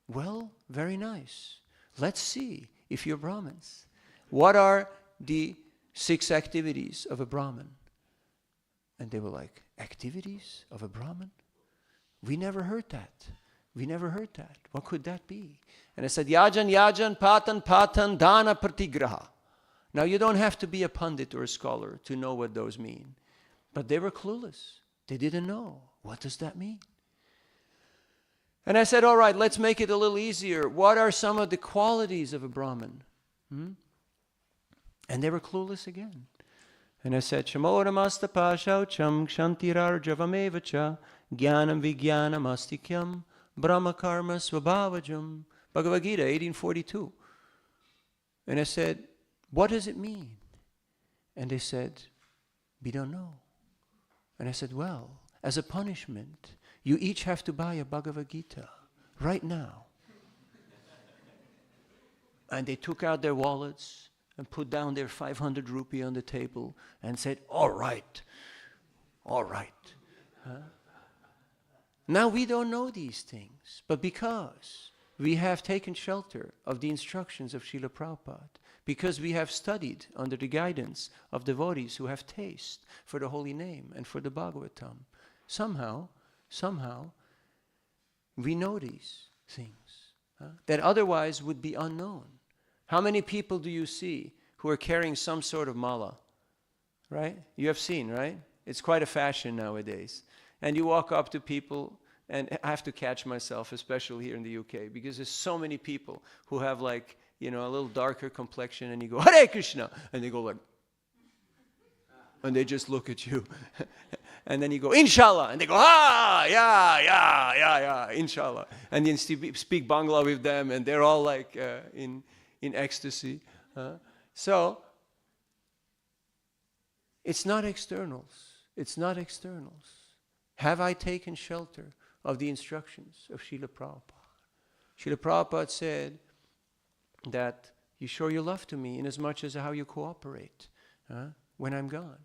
Well, very nice. Let's see if you're Brahmins. What are the 6 activities of a Brahmin? And they were like, activities of a Brahmin? We never heard that. We never heard that. What could that be? And I said, yajan, yajan, patan, patan, dana, pratigraha. Now, you don't have to be a pundit or a scholar to know what those mean. But they were clueless. They didn't know. What does that mean? And I said, all right, let's make it a little easier. What are some of the qualities of a Brahmin? And they were clueless again. And I said, Shamoramastapa shaucham kshantirar javamevacha jnanam vijnanam astikyam brahma karma svabhavajam. Bhagavad Gita, 1842. And I said, what does it mean? And they said, we don't know. And I said, well, as a punishment, you each have to buy a Bhagavad Gita right now. And they took out their wallets and put down their 500 rupee on the table and said, all right. Now we don't know these things, but because we have taken shelter of the instructions of Srila Prabhupada, because we have studied under the guidance of devotees who have taste for the holy name and for the Bhagavatam, somehow, we know these things that otherwise would be unknown. How many people do you see who are carrying some sort of mala? Right? You have seen, right? It's quite a fashion nowadays. And you walk up to people, and I have to catch myself, especially here in the UK, because there's so many people who have a little darker complexion, and you go, Hare Krishna, and they go like, and they just look at you. And then you go, Inshallah, and they go, yeah, Inshallah. And then speak Bangla with them, and they're all like in ecstasy. So, it's not externals. It's not externals. Have I taken shelter of the instructions of Srila Prabhupada? Srila Prabhupada said that you show your love to me in as much as how you cooperate when I'm gone.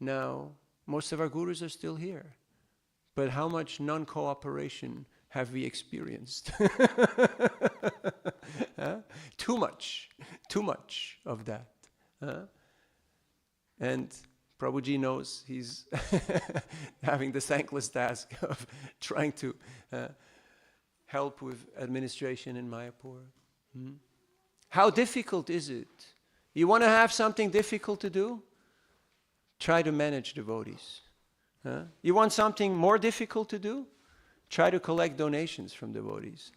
Now, most of our gurus are still here. But how much non-cooperation have we experienced? Too much of that. And Prabhuji knows he's having the thankless task of trying to help with administration in Mayapur. How difficult is it? You want to have something difficult to do? Try to manage devotees. You want something more difficult to do? Try to collect donations from devotees.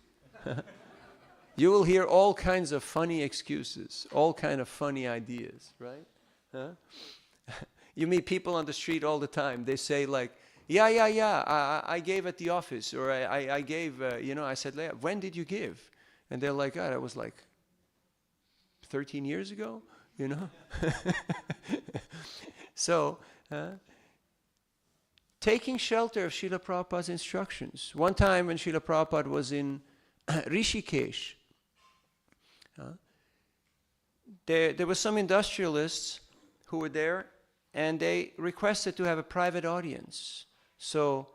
You will hear all kinds of funny excuses, all kinds of funny ideas, right? You meet people on the street all the time. They say like, I gave at the office, or I gave, I said, when did you give? And they're like, that was like 13 years ago, So, taking shelter of Srila Prabhupada's instructions. One time when Srila Prabhupada was in Rishikesh, there were some industrialists who were there, and they requested to have a private audience. So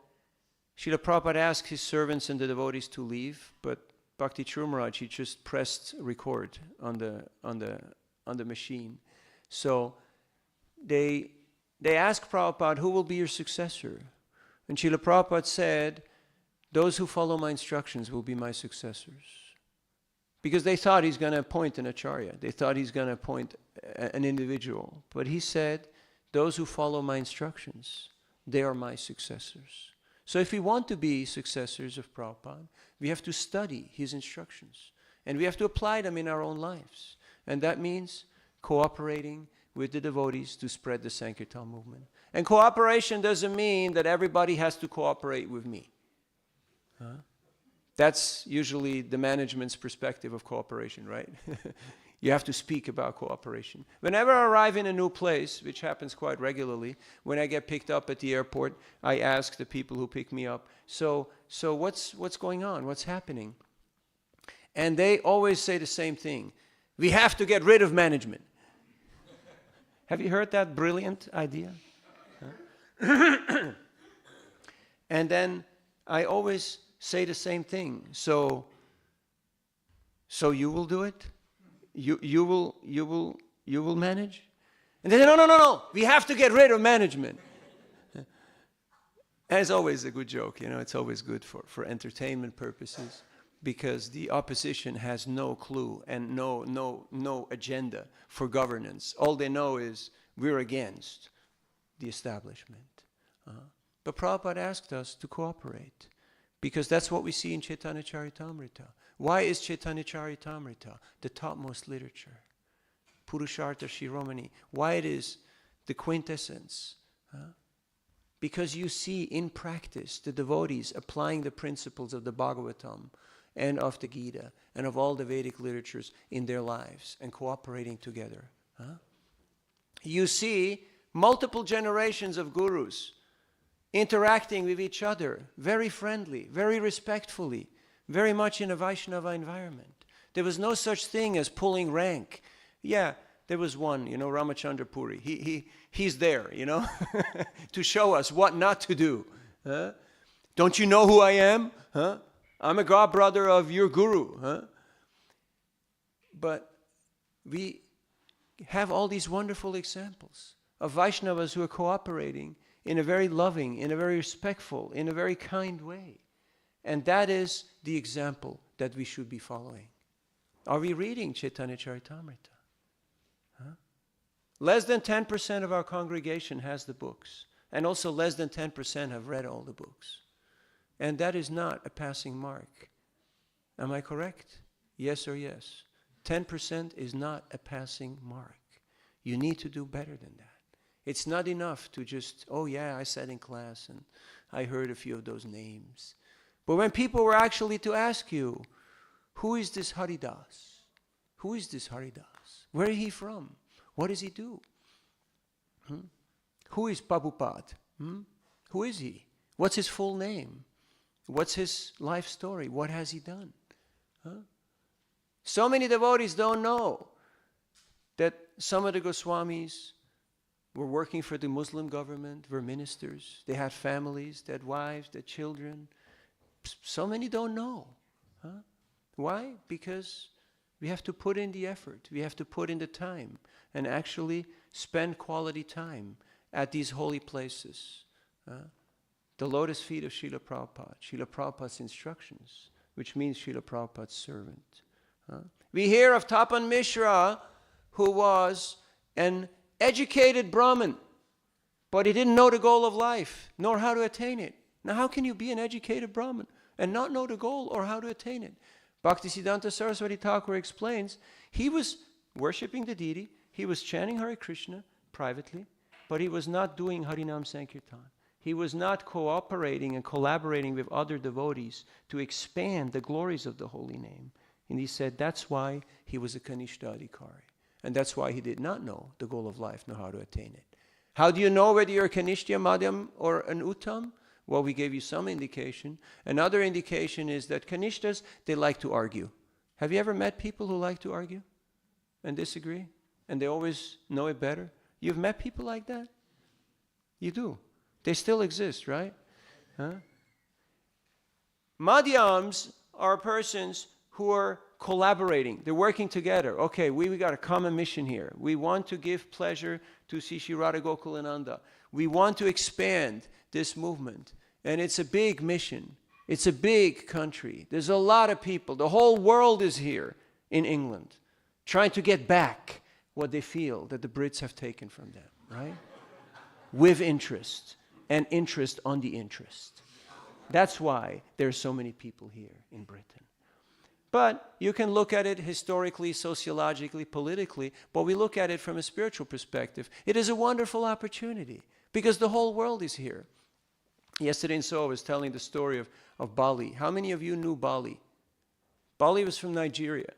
Srila Prabhupada asked his servants and the devotees to leave, but Bhakti Churmaraj, he just pressed record on the machine. So they asked Prabhupada, who will be your successor? And Srila Prabhupada said, those who follow my instructions will be my successors. Because they thought he's going to appoint an acharya. They thought he's going to appoint an individual. But he said, those who follow my instructions, they are my successors. So if we want to be successors of Prabhupada, we have to study his instructions. And we have to apply them in our own lives. And that means cooperating with the devotees to spread the Sankirtan movement. And cooperation doesn't mean that everybody has to cooperate with me. That's usually the management's perspective of cooperation, right? You have to speak about cooperation. Whenever I arrive in a new place, which happens quite regularly, when I get picked up at the airport, I ask the people who pick me up, so what's going on? What's happening? And they always say the same thing. We have to get rid of management. Have you heard that brilliant idea? And then I always say the same thing. So you will do it? You will manage? And they say, no. We have to get rid of management. And it's always a good joke, it's always good for entertainment purposes, because the opposition has no clue and no agenda for governance. All they know is we're against the establishment. But Prabhupada asked us to cooperate, because that's what we see in Chaitanya Charitamrita. Why is Chaitanya Charitamrita the topmost literature? Purushartha Shiromani. Why it is the quintessence? Because you see in practice the devotees applying the principles of the Bhagavatam and of the Gita and of all the Vedic literatures in their lives and cooperating together. You see multiple generations of gurus interacting with each other, very friendly, very respectfully, very much in a Vaishnava environment. There was no such thing as pulling rank. Yeah, there was one, Ramachandra Puri. He's there, to show us what not to do. Don't you know who I am? I'm a godbrother of your guru. But we have all these wonderful examples of Vaishnavas who are cooperating in a very loving, in a very respectful, in a very kind way. And that is the example that we should be following. Are we reading Chaitanya Charitamrita? Less than 10% of our congregation has the books. And also less than 10% have read all the books. And that is not a passing mark. Am I correct? Yes or yes? 10% is not a passing mark. You need to do better than that. It's not enough to just, I sat in class and I heard a few of those names. But when people were actually to ask you, who is this Haridas? Who is this Haridas? Where is he from? What does he do? Who is Prabhupada? Who is he? What's his full name? What's his life story? What has he done? So many devotees don't know that some of the Goswamis were working for the Muslim government, were ministers. They had families, they had wives, they had children. So many don't know. Why? Because we have to put in the effort. We have to put in the time and actually spend quality time at these holy places. The lotus feet of Srila Prabhupada, Srila Prabhupada's instructions, which means Srila Prabhupada's servant. We hear of Tapan Mishra, who was an educated Brahmin, but he didn't know the goal of life, nor how to attain it. Now, how can you be an educated Brahmin and not know the goal or how to attain it? Bhaktisiddhanta Saraswati Thakura explains, he was worshipping the deity, he was chanting Hare Krishna privately, but he was not doing Harinam Sankirtan. He was not cooperating and collaborating with other devotees to expand the glories of the holy name. And he said that's why he was a Kanishta Adhikari. And that's why he did not know the goal of life, nor how to attain it. How do you know whether you're a Kanishta, Madhyam, or an Uttam? Well, we gave you some indication. Another indication is that Kanishtas, they like to argue. Have you ever met people who like to argue and disagree? And they always know it better? You've met people like that? You do. They still exist, right? Madhyams are persons who are collaborating. They're working together. Okay, we got a common mission here. We want to give pleasure to Sri Radha Gokulananda. We want to expand this movement. And it's a big mission. It's a big country. There's a lot of people. The whole world is here. in England, trying to get back what they feel that the Brits have taken from them, right? With interest, and interest on the interest. That's why there are so many people here in Britain. But you can look at it historically, sociologically, politically, but we look at it from a spiritual perspective. It is a wonderful opportunity because the whole world is here. Yesterday in Seoul, I was telling the story of Bali. How many of you knew Bali? Bali was from Nigeria.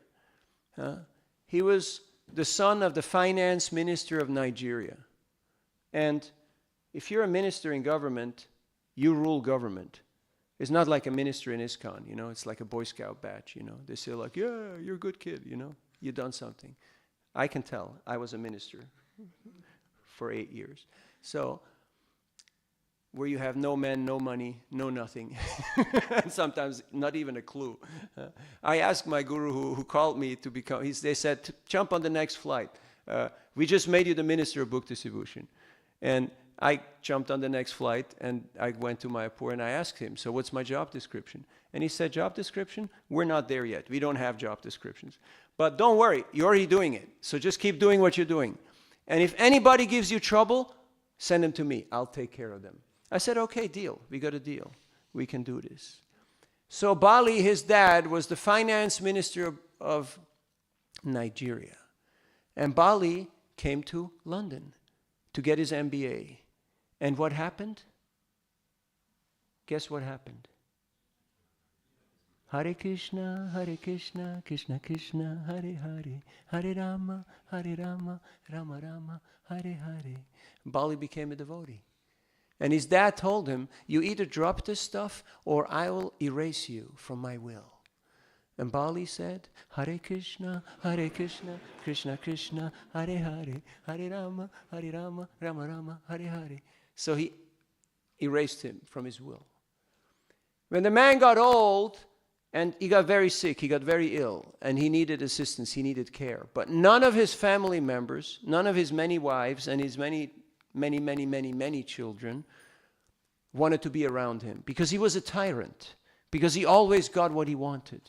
He was the son of the finance minister of Nigeria. And if you're a minister in government, you rule government. It's not like a minister in ISKCON, you know, it's like a Boy Scout badge, you know. They say like, yeah, you're a good kid, you know, you've done something. I can tell. I was a minister for 8 years. So, where you have no men, no money, no nothing, and sometimes not even a clue. I asked my guru who called me to become, they said, jump on the next flight. We just made you the minister of book distribution. And I jumped on the next flight and I went to Mayapur and I asked him, so what's my job description? And he said, job description? We're not there yet. We don't have job descriptions. But don't worry, you're already doing it. So just keep doing what you're doing. And if anybody gives you trouble, send them to me. I'll take care of them. I said, okay, deal. We got a deal. We can do this. So Bali, his dad, was the finance minister of Nigeria. And Bali came to London to get his MBA. And what happened? Guess what happened? Hare Krishna, Krishna Krishna, Hare Hare, Hare Rama, Rama Rama, Hare Hare. Bali became a devotee. And his dad told him, you either drop this stuff or I will erase you from my will. And Bali said, Hare Krishna, Krishna Krishna, Hare Hare, Hare Rama, Rama Rama, Hare Hare. So he erased him from his will. When the man got old and he got very sick, he got very ill, and he needed assistance, he needed care. But none of his family members, none of his many wives and his many children wanted to be around him because he was a tyrant, because he always got what he wanted.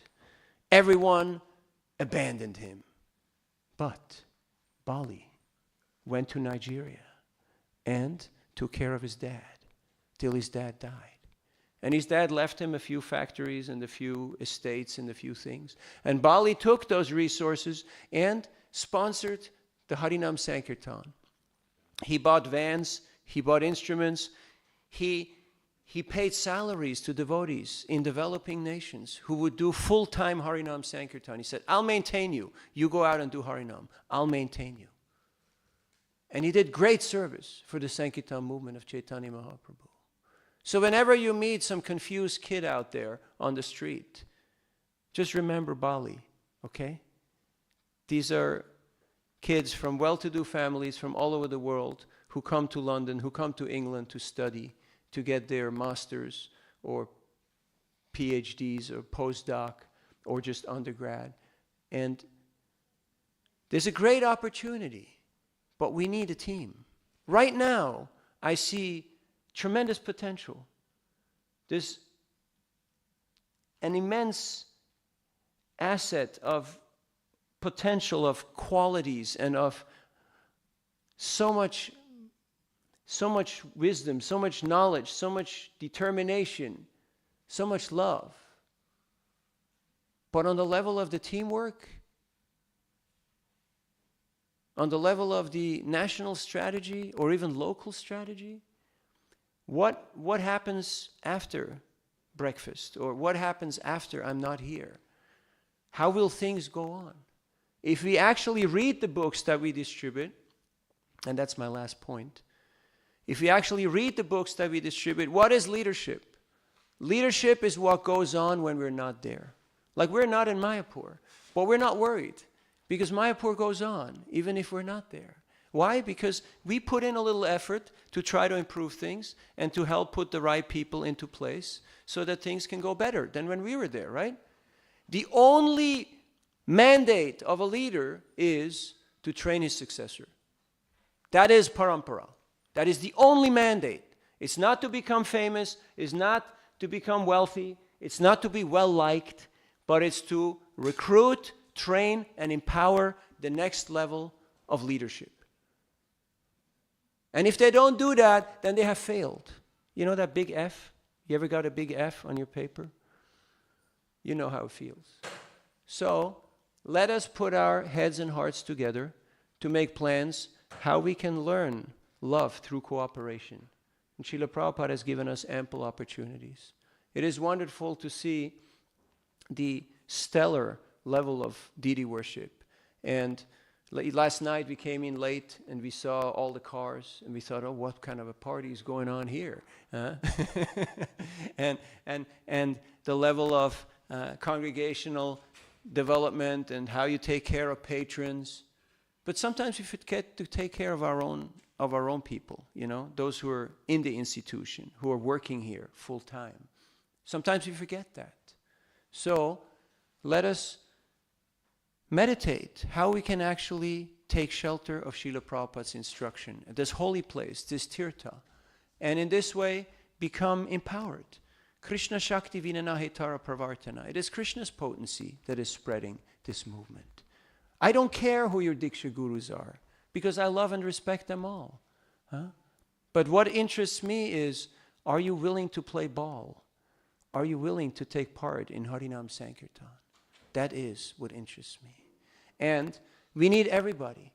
Everyone abandoned him. But Bali went to Nigeria and took care of his dad till his dad died. And his dad left him a few factories and a few estates and a few things. And Bali took those resources and sponsored the Harinam Sankirtan. He bought vans, he bought instruments, he paid salaries to devotees in developing nations who would do full-time Harinam Sankirtan. He said, I'll maintain you. You go out and do Harinam. I'll maintain you. And he did great service for the Sankirtan movement of Chaitanya Mahaprabhu. So whenever you meet some confused kid out there on the street, just remember Bali, okay? These are kids from well-to-do families from all over the world who come to London, who come to England to study, to get their masters or PhDs or postdoc or just undergrad. And there's a great opportunity, but we need a team. Right now, I see tremendous potential. There's an immense asset of potential, of qualities, and of so much wisdom, so much knowledge, so much determination, so much love. But on the level of the teamwork, on the level of the national strategy or even local strategy, what happens after breakfast, or what happens after I'm not here? How will things go on? If we actually read the books that we distribute, and that's my last point, if we actually read the books that we distribute, what is leadership? Leadership is what goes on when we're not there. Like, we're not in Mayapur, but we're not worried because Mayapur goes on even if we're not there. Why? Because we put in a little effort to try to improve things and to help put the right people into place so that things can go better than when we were there, right? The only mandate of a leader is to train his successor. That is parampara. That is the only mandate. It's not to become famous, it's not to become wealthy, it's not to be well-liked, but it's to recruit, train and empower the next level of leadership. And if they don't do that, then they have failed. You know that big F? You ever got a big F on your paper? You know how it feels. So let us put our heads and hearts together to make plans how we can learn love through cooperation. And Srila Prabhupada has given us ample opportunities. It is wonderful to see the stellar level of deity worship. And last night we came in late and we saw all the cars and we thought, oh, what kind of a party is going on here? Huh? and the level of congregational development and how you take care of patrons. But sometimes we forget to take care of our own people, you know, those who are in the institution, who are working here full time. Sometimes we forget that. So let us meditate how we can actually take shelter of Srila Prabhupada's instruction at this holy place, this tirtha, and in this way become empowered. Krishna Shakti Vinanahetara Pravartana. It is Krishna's potency that is spreading this movement. I don't care who your Diksha Gurus are, because I love and respect them all. But what interests me is, are you willing to play ball? Are you willing to take part in Harinam Sankirtan? That is what interests me. And we need everybody.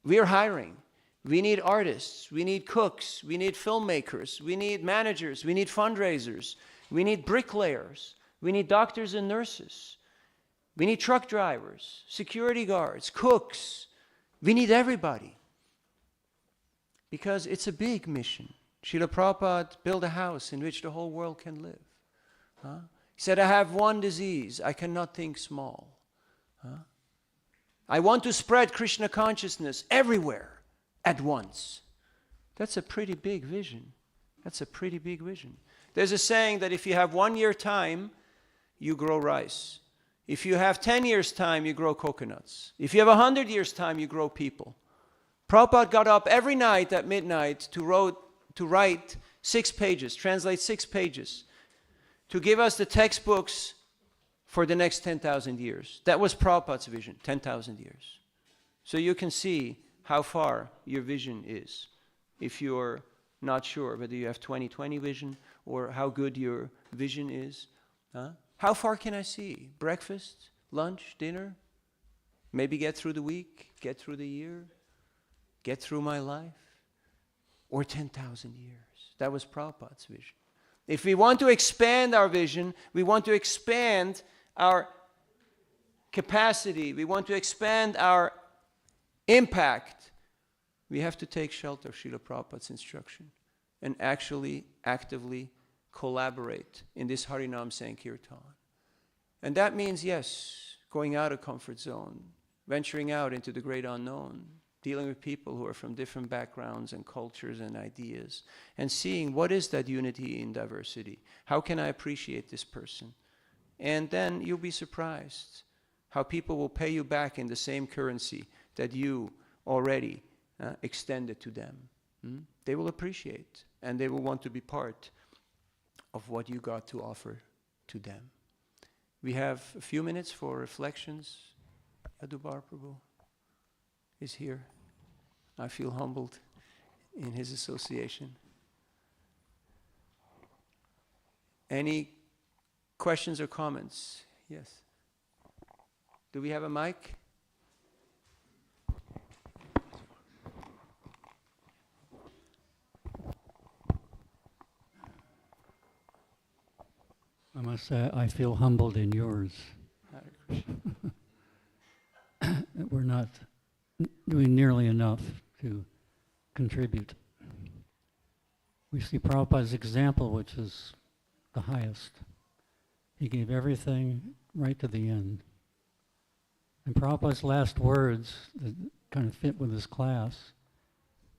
We are hiring. We need artists. We need cooks. We need filmmakers. We need managers. We need fundraisers. We need bricklayers. We need doctors and nurses. We need truck drivers, security guards, cooks. We need everybody. Because it's a big mission. Srila Prabhupada built a house in which the whole world can live. He said, I have one disease. I cannot think small. I want to spread Krishna consciousness everywhere at once. That's a pretty big vision. That's a pretty big vision. There's a saying that if you have 1 year time, you grow rice. If you have 10 years time, you grow coconuts. If you have 100 years time, you grow people. Prabhupada got up every night at midnight to write 6 pages, translate 6 pages, to give us the textbooks for the next 10,000 years. That was Prabhupada's vision, 10,000 years. So you can see how far your vision is. If you're not sure whether you have 20/20 vision or how good your vision is. How far can I see? Breakfast, lunch, dinner? Maybe get through the week, get through the year, get through my life? Or 10,000 years? That was Prabhupada's vision. If we want to expand our vision, we want to expand our capacity, we want to expand our impact, we have to take shelter of Srila Prabhupada's instruction and actually actively collaborate in this Harinam Sankirtan. And that means, yes, going out of comfort zone, venturing out into the great unknown, dealing with people who are from different backgrounds and cultures and ideas, and seeing what is that unity in diversity. How can I appreciate this person? And then you'll be surprised how people will pay you back in the same currency that you already extended to them. They will appreciate, and they will want to be part of what you got to offer to them. We have a few minutes for reflections. Yadubar Prabhu is here. I feel humbled in his association. Any questions or comments? Yes. Do we have a mic?
I must say, I feel humbled in yours. We're not doing nearly enough to contribute. We see Prabhupada's example, which is the highest. He gave everything right to the end. And Prabhupada's last words that kind of fit with his class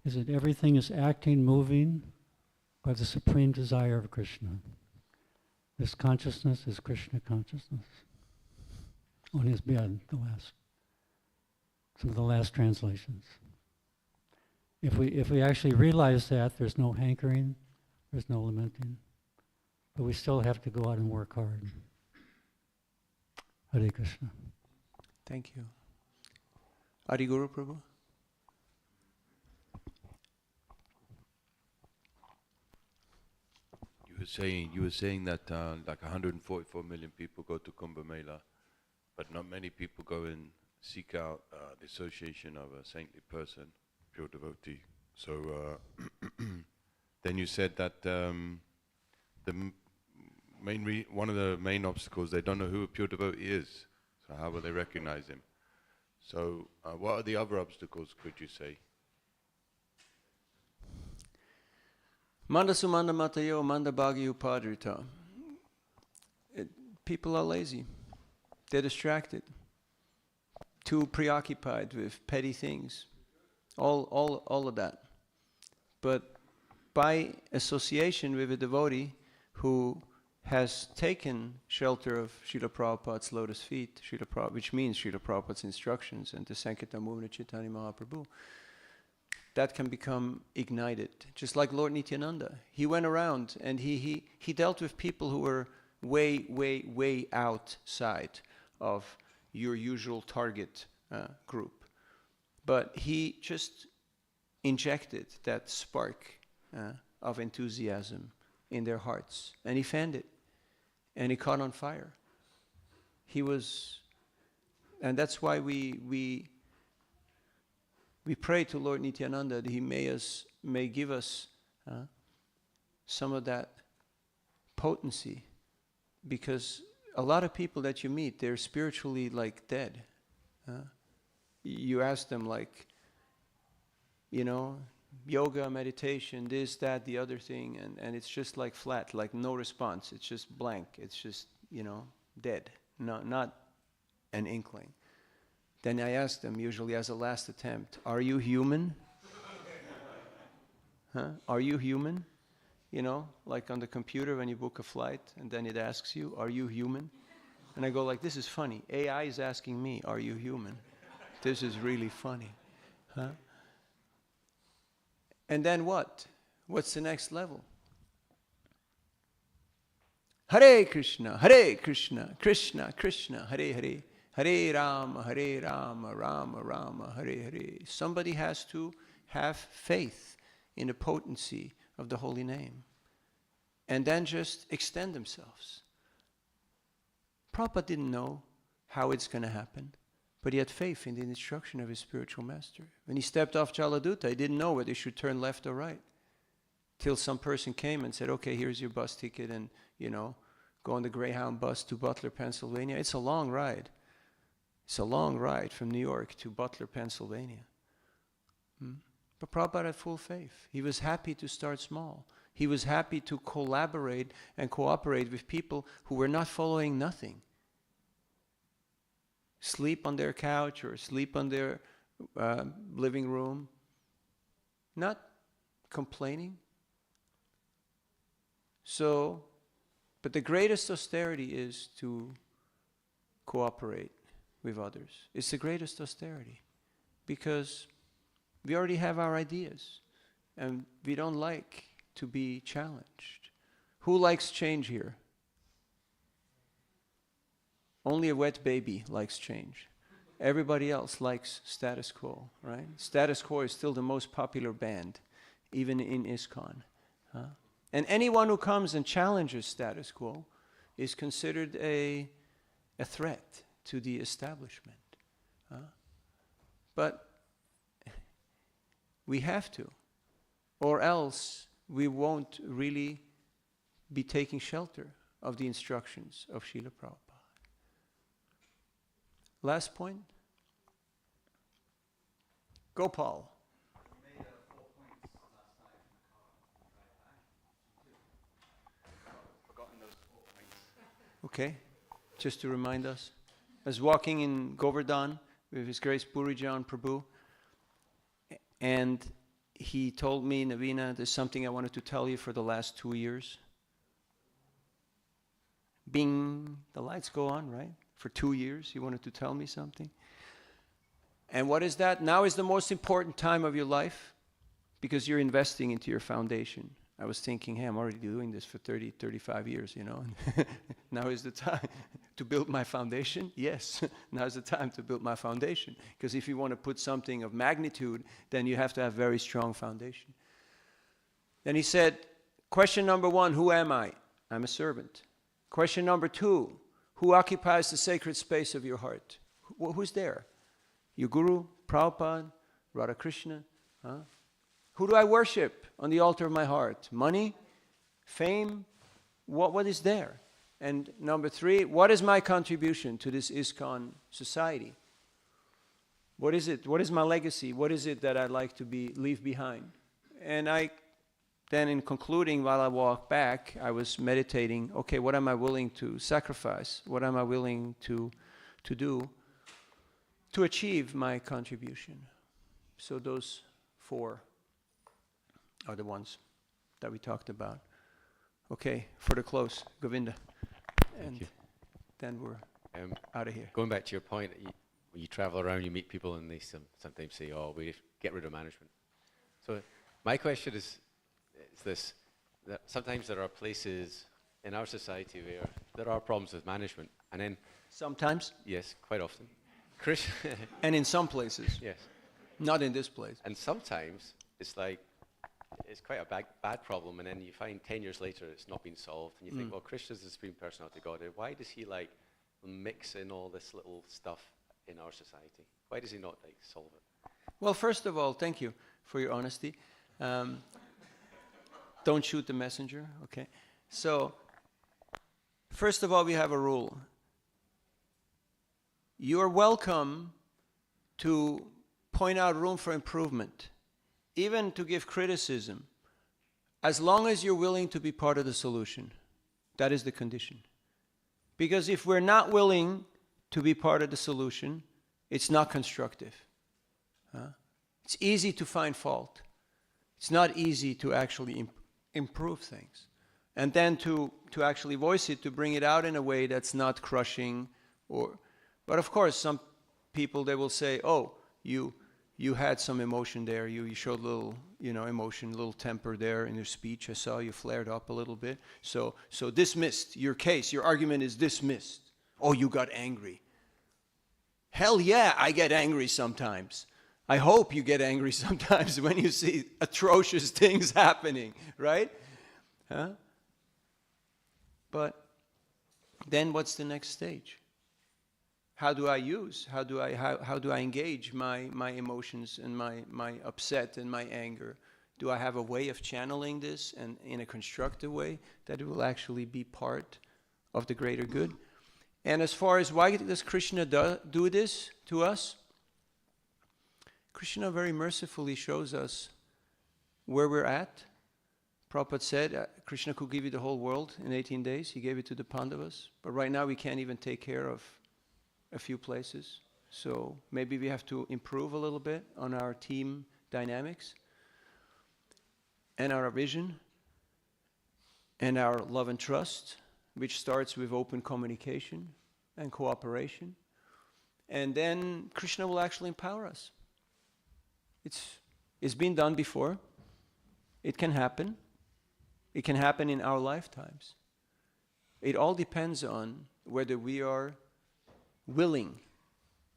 is that everything is acting, moving by the supreme desire of Krishna. This consciousness is Krishna consciousness. On his bed, some of the last translations. If we actually realize that, there's no hankering, there's no lamenting. But we still have to go out and work hard. Hare Krishna.
Thank you. Adi Guru Prabhu.
You were saying that like 144 million people go to Kumbh Mela, but not many people go and seek out the association of a saintly person, pure devotee. So then you said that one of the main obstacles, they don't know who a pure devotee is. So how will they recognize him? So what are the other obstacles, could you say?
Manda sumanda matayo manda bhagi upadrita. People are lazy. They're distracted. Too preoccupied with petty things. All of that. But by association with a devotee who has taken shelter of Srila Prabhupada's lotus feet, which means Srila Prabhupada's instructions, and the Sankirtan movement of Chaitanya Mahaprabhu, that can become ignited. Just like Lord Nityananda. He went around and he dealt with people who were way outside of your usual target group. But he just injected that spark of enthusiasm in their hearts. And he fanned it. And he caught on fire. And that's why we pray to Lord Nityananda that he may give us some of that potency, because a lot of people that you meet, they're spiritually like dead. You ask them like, yoga, meditation, this, that, the other thing, and it's just like flat, like no response. It's just blank. It's just, dead. Not an inkling. Then I ask them, usually as a last attempt, are you human? Are you human? Like on the computer when you book a flight, and then it asks you, are you human? And I go like, this is funny. AI is asking me, are you human? This is really funny. And then what? What's the next level? Hare Krishna, Krishna Krishna, Hare Hare. Hare Rama, Rama Rama, Hare Hare. Somebody has to have faith in the potency of the holy name. And then just extend themselves. Prabhupada didn't know how it's going to happen, but he had faith in the instruction of his spiritual master. When he stepped off Jaladuta, he didn't know whether he should turn left or right. Till some person came and said, okay, here's your bus ticket, and, go on the Greyhound bus to Butler, Pennsylvania. It's a long ride. It's a long ride from New York to Butler, Pennsylvania. But Prabhupada had full faith. He was happy to start small. He was happy to collaborate and cooperate with people who were not following nothing. Sleep on their couch or sleep on their living room. Not complaining. But the greatest austerity is to cooperate with others. It's the greatest austerity, because we already have our ideas and we don't like to be challenged. Who likes change here? Only a wet baby likes change. Everybody else likes status quo, right? Status quo is still the most popular band, even in ISKCON. And anyone who comes and challenges status quo is considered a threat to the establishment. But we have to, or else we won't really be taking shelter of the instructions of Srila Prabhupada. Last point. Gopal. Okay, just to remind us. I was walking in Govardhan with His Grace Purijan Prabhu, and he told me, Navina, there's something I wanted to tell you for the last 2 years. Bing, the lights go on, right? For 2 years, he wanted to tell me something. And what is that? Now is the most important time of your life, because you're investing into your foundation. I was thinking, hey, I'm already doing this for 30, 35 years, Now is the time. to build my foundation? Yes, now's the time to build my foundation. Because if you want to put something of magnitude, then you have to have very strong foundation. Then he said, question number 1, who am I? I'm a servant. Question number 2, who occupies the sacred space of your heart? Who's there? Your Guru, Prabhupada, Radha Krishna? Huh? Who do I worship on the altar of my heart? Money? Fame? What is there? And number 3, what is my contribution to this ISKCON society? What is it? What is my legacy? What is it that I'd like to leave behind? And then in concluding, while I walked back, I was meditating, okay, what am I willing to sacrifice? What am I willing to do to achieve my contribution? So those 4 are the ones that we talked about. Okay, for the close, Govinda. And then we're out of here.
Going back to your point, when you travel around, you meet people and they sometimes say, oh, we get rid of management. So my question is this, that sometimes there are places in our society where there are problems with management. And then...
Sometimes?
Yes, quite often.
And in some places.
Yes.
Not in this place.
And sometimes it's like, it's quite a bad problem, and then you find 10 years later it's not been solved, and you think, well, Krishna's the Supreme Personality of Godhead. Why does he like mix in all this little stuff in our society? Why does he not like solve it?
Well, first of all, thank you for your honesty. Don't shoot the messenger, okay? So, first of all, we have a rule. You are welcome to point out room for improvement, even to give criticism, as long as you're willing to be part of the solution. That is the condition. Because if we're not willing to be part of the solution, it's not constructive. It's easy to find fault. It's not easy to actually improve things. And then to actually voice it, to bring it out in a way that's not crushing. But of course, some people, they will say, oh, you had some emotion there. You showed a little, emotion, a little temper there in your speech. I saw you flared up a little bit. So dismissed. Your case, your argument is dismissed. Oh, you got angry. Hell yeah, I get angry sometimes. I hope you get angry sometimes when you see atrocious things happening, right? Huh? But then what's the next stage? How do I engage my emotions and my upset and my anger? Do I have a way of channeling this and in a constructive way that it will actually be part of the greater good? And as far as why does Krishna do this to us? Krishna very mercifully shows us where we're at. Prabhupada said Krishna could give you the whole world in 18 days. He gave it to the Pandavas. But right now we can't even take care of a few places. So maybe we have to improve a little bit on our team dynamics and our vision and our love and trust, which starts with open communication and cooperation. And then Krishna will actually empower us. It's been done before. It can happen. It can happen in our lifetimes. It all depends on whether we are willing,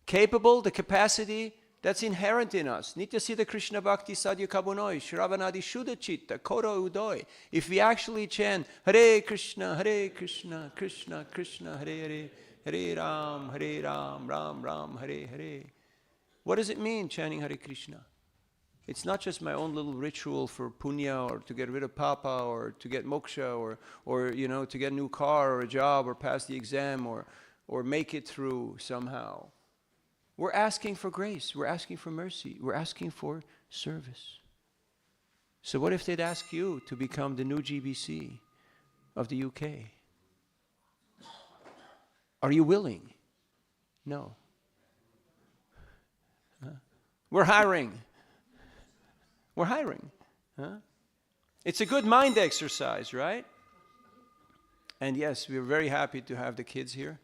capable, the capacity that's inherent in us. Nitya Siddha Krishna Bhakti Sadhya Kabunoi, Shravanadi Shuddha Chitta, Koro Udoi. If we actually chant Hare Krishna, Krishna Krishna, Hare Hare, Hare Ram, Ram Ram, Hare Hare. What does it mean, chanting Hare Krishna? It's not just my own little ritual for punya or to get rid of papa or to get moksha or to get a new car or a job or pass the exam or make it through somehow. We're asking for grace. We're asking for mercy. We're asking for service. So what if they'd ask you to become the new GBC of the UK? Are you willing? No. We're hiring. We're hiring. It's a good mind exercise, right? And yes, we're very happy to have the kids here.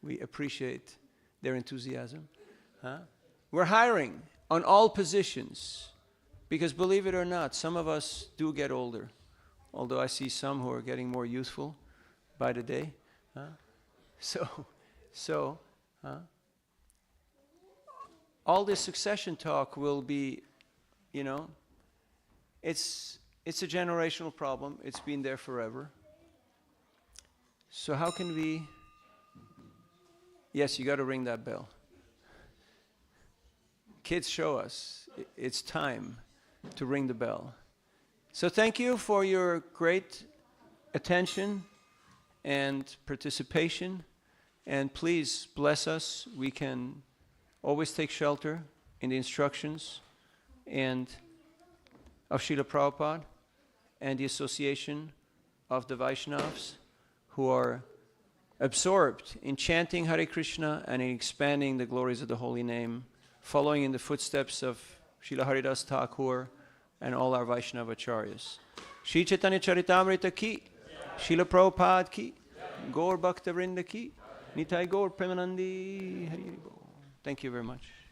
We appreciate their enthusiasm. We're hiring on all positions because believe it or not, some of us do get older, although I see some who are getting more youthful by the day. So So, all this succession talk will be, you know, it's a generational problem. It's been there forever. So how can we... Yes, you got to ring that bell. Kids show us it's time to ring the bell. So thank you for your great attention and participation. And please bless us. We can always take shelter in the instructions and of Srila Prabhupada and the association of the Vaishnavas who are absorbed in chanting Hare Krishna and in expanding the glories of the holy name, following in the footsteps of Srila Haridasa Thakura and all our Vaishnava acharyas. Shri Chaitanya Charitamrita ki, Srila Prabhupada ki, Gaur Bhaktivedanta ki, Nitai Gaur Premanandi Hari Hari Bol. Thank you very much.